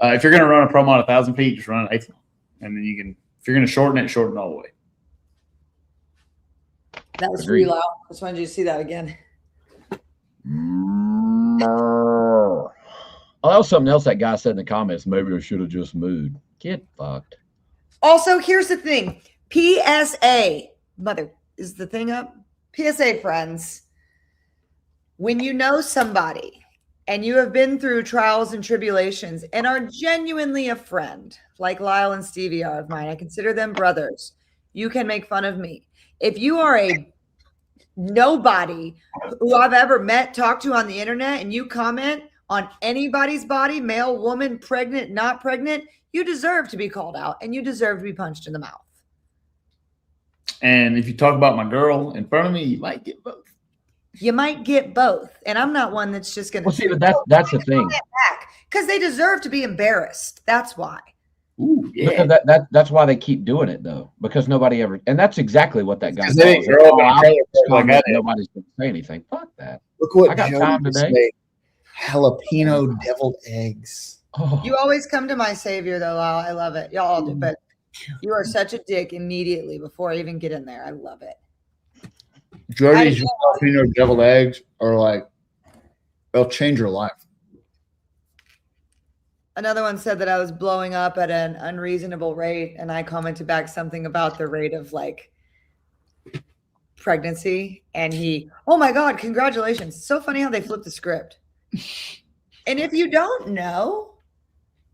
If you're going to run a pro mod 1,000 feet, just run an 1/8 mile. And then you can, if you're going to shorten it all the way. That was for you, Lyle. Just wanted you to see that again. Oh, that was something else that guy said in the comments. Maybe I should have just moved. Get fucked. Also, here's the thing. PSA. Mother, is the thing up? PSA, friends. When you know somebody and you have been through trials and tribulations and are genuinely a friend, like Lyle and Stevie are of mine, I consider them brothers. You can make fun of me. If you are a nobody who I've ever met, talked to on the internet, and you comment on anybody's body, male, woman, pregnant, not pregnant, you deserve to be called out and you deserve to be punched in the mouth. And if you talk about my girl in front of me, you might get both. You might get both. And I'm not one that's just going to. Well, see, but that's the thing. Because they deserve to be embarrassed. That's why. Ooh, yeah. Because that's why they keep doing it, though, because nobody ever, and that's exactly what that guy said. Nobody's going to say anything. Fuck that. Look what I got time today. Made. Jalapeno deviled eggs. Oh. You always come to my savior, though, Lyle. I love it. Y'all all do, but you are such a dick immediately before I even get in there. I love it. Jody's jalapeno deviled eggs are like, they'll change your life. Another one said that I was blowing up at an unreasonable rate, and I commented back something about the rate of like pregnancy, and he, oh my God, congratulations. It's so funny how they flip the script. And if you don't know,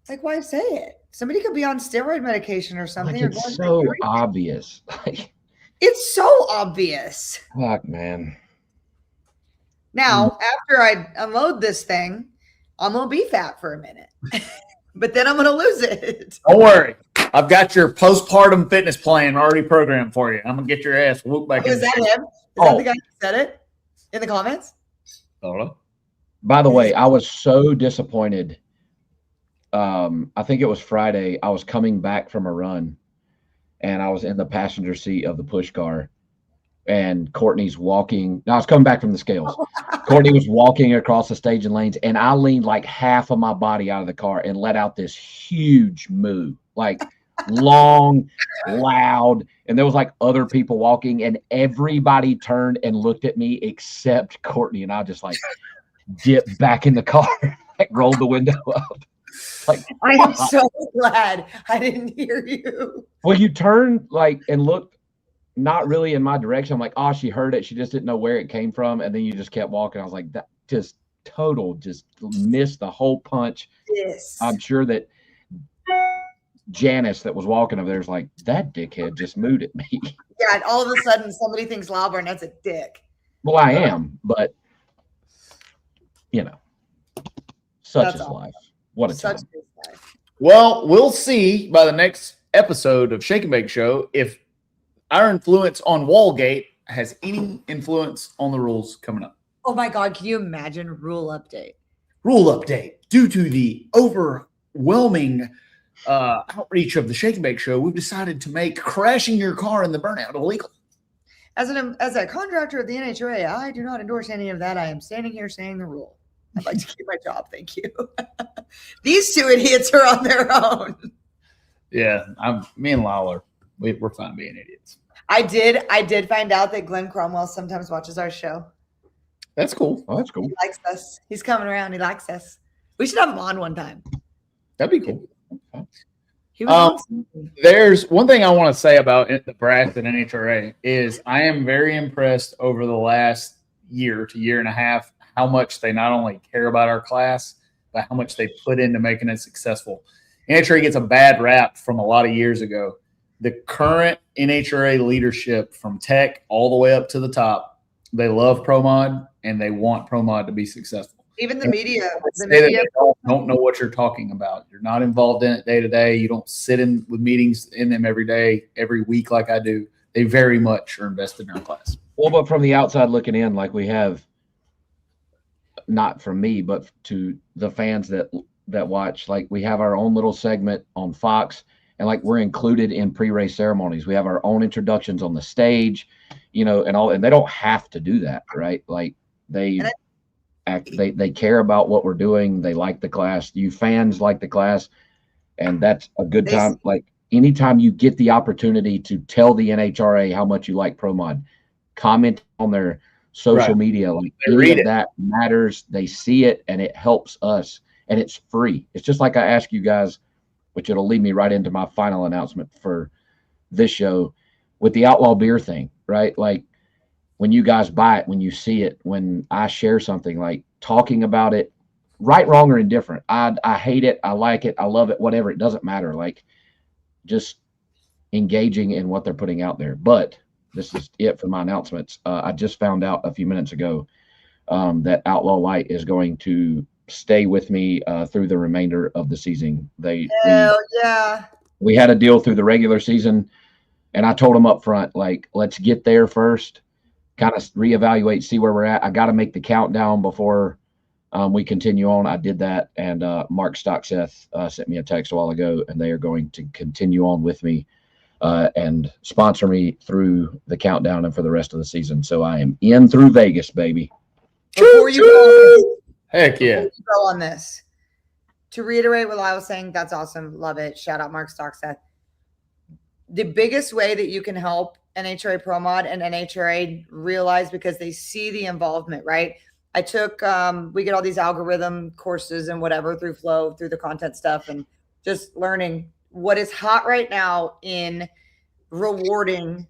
like, why say it? Somebody could be on steroid medication or something. Like, it's so obvious. It's so obvious. Fuck, man. Now, after I unload this thing, I'm going to be fat for a minute. But then I'm going to lose it. Don't worry. I've got your postpartum fitness plan already programmed for you. I'm going to get your ass whooped back in. Is that him? Is that the guy who said it in the comments? Hold on. By the way, I was so disappointed. I think it was Friday. I was coming back from a run, and I was in the passenger seat of the push car, and Courtney's walking. I was coming back from the scales. Courtney was walking across the staging lanes, and I leaned like half of my body out of the car and let out this huge moo, like long, loud. And there was like other people walking, and everybody turned and looked at me except Courtney, and I just like dipped back in the car, like rolled the window up. Like, I am so glad I didn't hear you. Well, you turned like and looked not really in my direction. I'm like, oh, she heard it. She just didn't know where it came from. And then you just kept walking. I was like, that just missed the whole punch. Yes. I'm sure that Janice that was walking over there was like, that dickhead just mooed at me. Yeah, and all of a sudden somebody thinks Lyle Barnett's a dick. Well, I am, but you know, such is life. What a time. Well, we'll see by the next episode of Shake and Bake Show if our influence on WheelGate has any influence on the rules coming up. Oh my God, can you imagine rule update? Rule update. Due to the overwhelming outreach of the Shake and Bake Show, we've decided to make crashing your car in the burnout illegal. As a contractor of the NHRA, I do not endorse any of that. I am standing here saying the rule. I'd like to keep my job. Thank you. These two idiots are on their own. Yeah, me and Lyle we're fine being idiots. I did find out that Glenn Cromwell sometimes watches our show. That's cool. Oh, that's cool. He likes us. He's coming around. He likes us. We should have him on one time. That'd be cool. He was there's one thing I want to say about the brass and NHRA is I am very impressed over the last year to year and a half how much they not only care about our class, but how much they put into making it successful. NHRA gets a bad rap from a lot of years ago. The current NHRA leadership from tech all the way up to the top, they love ProMod and they want ProMod to be successful. Even the media. Don't know what you're talking about. You're not involved in it day to day. You don't sit in with meetings in them every day, every week like I do. They very much are invested in our class. Well, but from the outside looking in, like we have, not from me, but to the fans that watch, like we have our own little segment on Fox, and like we're included in pre-race ceremonies. We have our own introductions on the stage, you know, and they don't have to do that, right? Like they they care about what we're doing. They like the class. You fans like the class, and that's a good time. Like anytime you get the opportunity to tell the NHRA how much you like Pro Mod, comment on their social media. Like any of that matters. They see it and it helps us, and it's free. It's just like I ask you guys, which it'll lead me right into my final announcement for this show with the Outlaw Beer thing, right? Like when you guys buy it, when you see it, when I share something, like talking about it, right, wrong, or indifferent. I hate it. I like it. I love it. Whatever. It doesn't matter. Like just engaging in what they're putting out there. But this is it for my announcements. I just found out a few minutes ago that Outlaw Light is going to stay with me through the remainder of the season. We had a deal through the regular season, and I told them up front, like, let's get there first, kind of reevaluate, see where we're at. I got to make the countdown before we continue on. I did that, and Mark Stockseth sent me a text a while ago, and they are going to continue on with me and sponsor me through the countdown and for the rest of the season. So I am in through Vegas, baby. Before you go, heck yeah. before you go on this, to reiterate what Lyle was saying, that's awesome. Love it. Shout out Mark Stockseth. The biggest way that you can help NHRA Pro Mod and NHRA realize, because they see the involvement, right? I took, we get all these algorithm courses and whatever through Flow, through the content stuff, and just learning what is hot right now in rewarding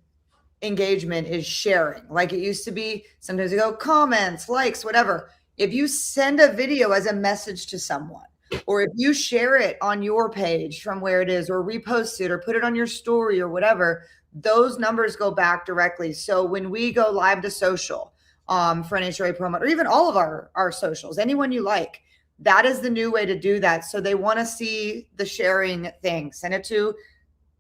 engagement is sharing. Like it used to be, sometimes you go comments, likes, whatever. If you send a video as a message to someone, or if you share it on your page from where it is, or repost it, or put it on your story or whatever, those numbers go back directly. So when we go live to social for NHRA Pro Mod, or even all of our socials, anyone you like, that is the new way to do that. So they want to see the sharing thing. Send it to,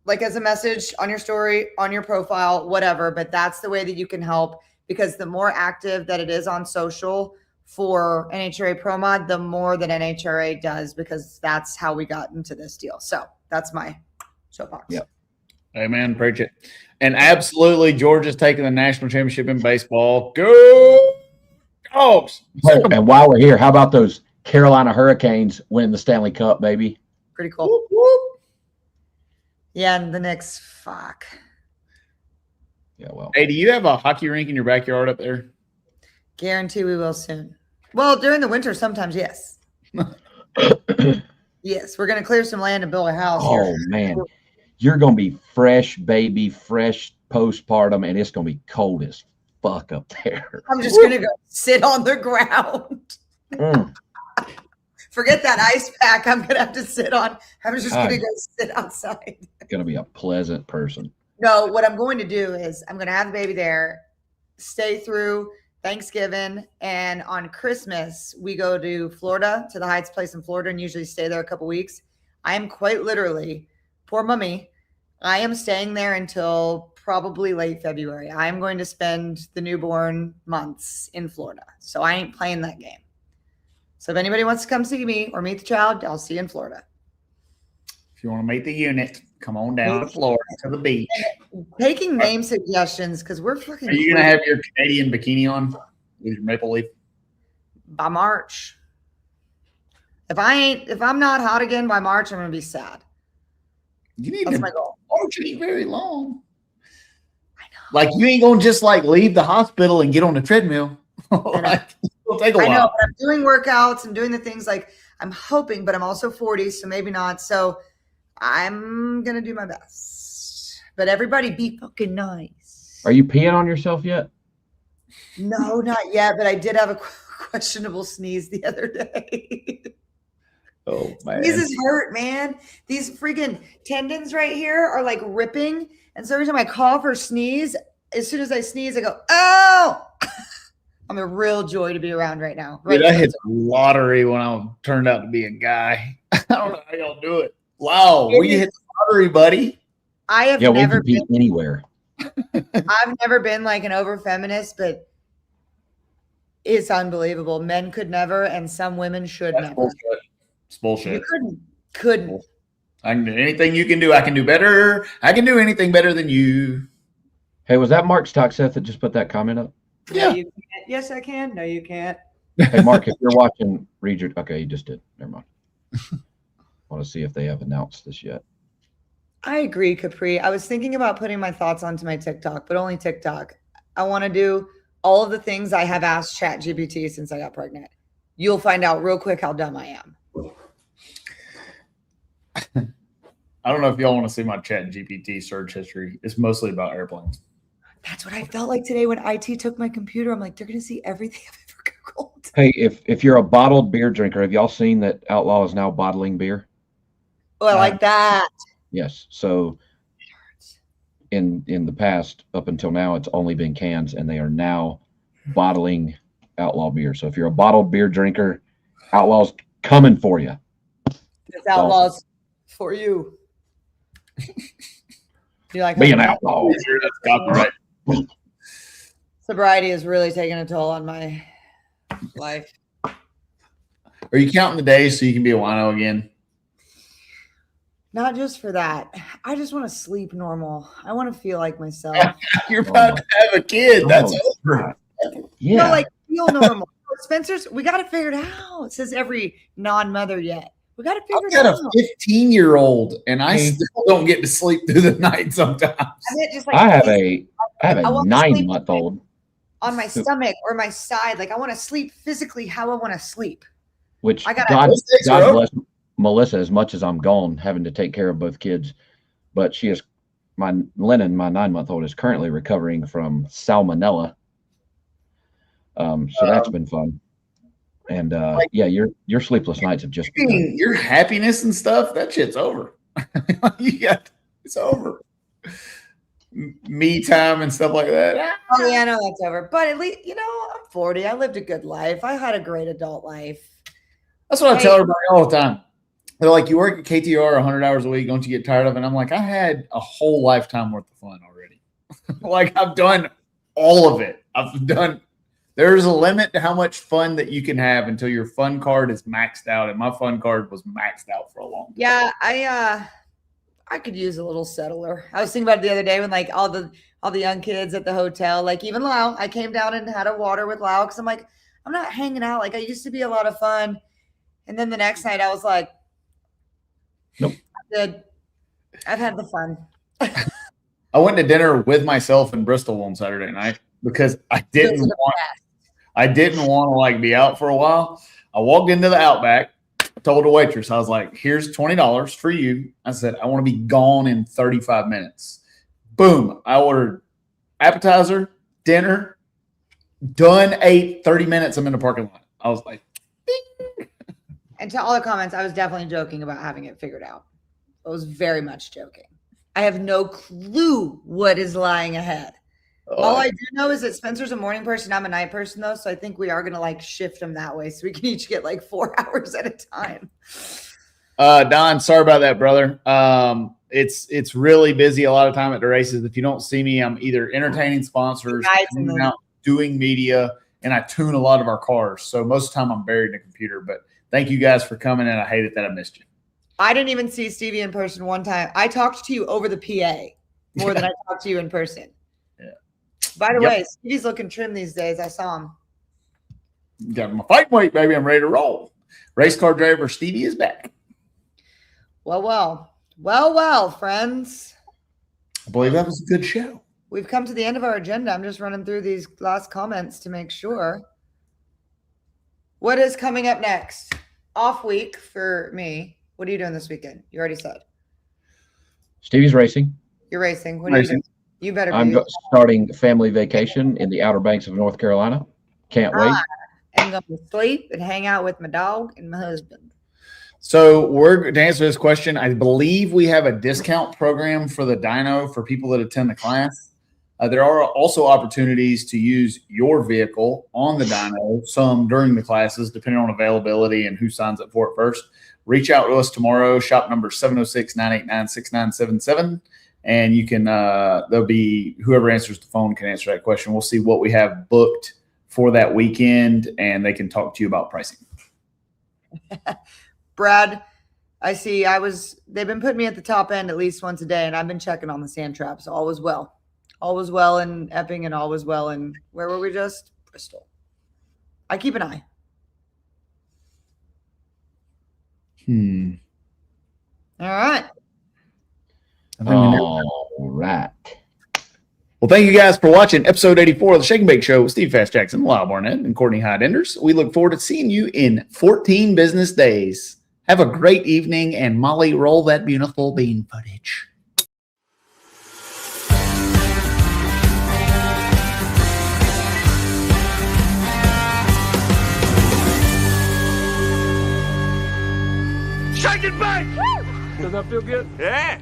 like, as a message on your story, on your profile, whatever. But that's the way that you can help, because the more active that it is on social for NHRA Pro Mod, the more that NHRA does, because that's how we got into this deal. So that's my soapbox. Yep. Amen. Preach it. And absolutely, Georgia's taking the national championship in baseball. Go Dogs! And while we're here, how about those Carolina Hurricanes winning the Stanley Cup, baby? Pretty cool. Whoop, whoop. Yeah, and the Knicks, fuck. Yeah, well. Hey, do you have a hockey rink in your backyard up there? Guarantee we will soon. Well, during the winter, sometimes, yes. Yes, we're going to clear some land and build a house here. Oh, man. You're going to be fresh, baby, fresh postpartum, and it's going to be cold as fuck up there. I'm just going to go sit on the ground. Forget that ice pack I'm going to have to sit on. I'm just going to go sit outside. Going to be a pleasant person. No, what I'm going to do is I'm going to have the baby there, stay through Thanksgiving, and on Christmas, we go to Florida, to the Heights place in Florida, and usually stay there a couple weeks. I am quite literally, poor mummy, I am staying there until probably late February. I am going to spend the newborn months in Florida. So I ain't playing that game. So if anybody wants to come see me or meet the child, I'll see you in Florida. If you want to meet the unit, come on down to Florida to the beach. Taking name suggestions, because we're fucking. Are you going to have your Canadian bikini on with your maple leaf? By March. If I'm not hot again by March, I'm going to be sad. You need That's to my goal. March ain't very long. I know. Like you ain't going to just like leave the hospital and get on the treadmill. Like, it'll take a while. I know, but I'm doing workouts and doing the things, like I'm hoping, but I'm also 40, so maybe not. So I'm going to do my best. But everybody be fucking nice. Are you peeing on yourself yet? No, not yet, but I did have a questionable sneeze the other day. Oh, man. Sneezes hurt, man. These freaking tendons right here are like ripping. And so every time I cough or sneeze, as soon as I sneeze, I go, oh! I'm a real joy to be around right now. Dude, I hit the lottery when I turned out to be a guy. I don't know how y'all do it. Wow, we hit the lottery, buddy. I have never been anywhere. I've never been like an over feminist, but it's unbelievable. Men could never, and some women should never. Bullshit. It's bullshit. You couldn't. I can do anything you can do. I can do better. I can do anything better than you. Hey, was that Mark Stockseth that just put that comment up? Yeah. No, you can't. Yes, I can. No, you can't. Hey, Mark, if you're watching, read your. Okay, you just did. Never mind. I want to see if they have announced this yet. I agree, Capri. I was thinking about putting my thoughts onto my TikTok, but only TikTok. I want to do all of the things I have asked ChatGPT since I got pregnant. You'll find out real quick how dumb I am. I don't know if y'all want to see my ChatGPT search history. It's mostly about airplanes. That's what I felt like today when IT took my computer. I'm like, they're going to see everything I've ever Googled. Hey, if you're a bottled beer drinker, have y'all seen that Outlaw is now bottling beer? Oh, I like that. Yes. So in the past, up until now, it's only been cans, and they are now bottling Outlaw beer. So if you're a bottled beer drinker, Outlaw's coming for you. It's Outlaw's for you. You like be an outlaw. That's copyright. Sobriety is really taking a toll on my life. Are you counting the days so you can be a wino again? Not just for that. I just want to sleep normal. I want to feel like myself. You're about to have a kid. That's over. Yeah. No, like feel normal. Spencer's, we got to figure it out. It says every non-mother yet. We got to figure it out. I've got a 15-year-old, and I still don't get to sleep through the night sometimes. I have a 9-month-old on my stomach or my side. Like I want to sleep physically how I want to sleep. Which God bless Melissa, as much as I'm gone having to take care of both kids, but she is my 9-month-old is currently recovering from salmonella. So that's been fun. And yeah, your sleepless nights have just been your happiness and stuff. That shit's over. It's over. Me time and stuff like that. Oh yeah, I know that's over. But at least I'm 40. I lived a good life. I had a great adult life. That's what I tell everybody all the time. They're like, you work at KTR 100 hours a week. Don't you get tired of it? And I'm like, I had a whole lifetime worth of fun already. Like I've done all of it. There's a limit to how much fun that you can have until your fun card is maxed out. And my fun card was maxed out for a long time. Yeah, I could use a little settler. I was thinking about it the other day when like all the young kids at the hotel, like even Lyle, I came down and had a water with Lyle because I'm like, I'm not hanging out. Like I used to be a lot of fun. And then the next night I was like, nope. I've had the fun. I went to dinner with myself in Bristol one Saturday night because I didn't want to like be out for a while. I walked into the Outback, told the waitress, I was like, here's $20 for you. I said, I want to be gone in 35 minutes. Boom. I ordered appetizer, dinner, done, ate, 30 minutes. I'm in the parking lot. I was like, ding. And to all the comments, I was definitely joking about having it figured out. I was very much joking. I have no clue what is lying ahead. All I do know is that Spencer's a morning person. I'm a night person, though. So I think we are going to like shift them that way. So we can each get like 4 hours at a time. Don, sorry about that, brother. It's really busy a lot of time at the races. If you don't see me, I'm either entertaining sponsors, doing media, and I tune a lot of our cars. So most of the time I'm buried in a computer. But thank you guys for coming, and I hate it that I missed you. I didn't even see Stevie in person one time. I talked to you over the PA more than I talked to you in person. By the way, Stevie's looking trim these days. I saw him. Got my fight weight, baby. I'm ready to roll. Race car driver Stevie is back. Well, friends. I believe that was a good show. We've come to the end of our agenda. I'm just running through these last comments to make sure. What is coming up next? Off week for me. What are you doing this weekend? You already said. Stevie's racing. You're racing. What are you doing? You better be. I'm starting family vacation in the Outer Banks of North Carolina. Can't wait. I'm going to sleep and hang out with my dog and my husband. So we're to answer this question. I believe we have a discount program for the dyno for people that attend the class. There are also opportunities to use your vehicle on the dyno, some during the classes, depending on availability and who signs up for it first. Reach out to us tomorrow. Shop number 706-989-6977. And you can, there'll be whoever answers the phone can answer that question. We'll see what we have booked for that weekend, and they can talk to you about pricing. Brad, I see they've been putting me at the top end at least once a day, and I've been checking on the sand traps. All was well. All was well in Epping, and all was well in, where were we just? Bristol. I keep an eye. All right. All right. Well, thank you guys for watching episode 84 of the Shake and Bake Show with Steve Fast Jackson, Lyle Barnett, and Courtney Hyde-Enders. We look forward to seeing you in 14 business days. Have a great evening, and Molly, roll that beautiful bean footage. Shake it back! Does that feel good? Yeah.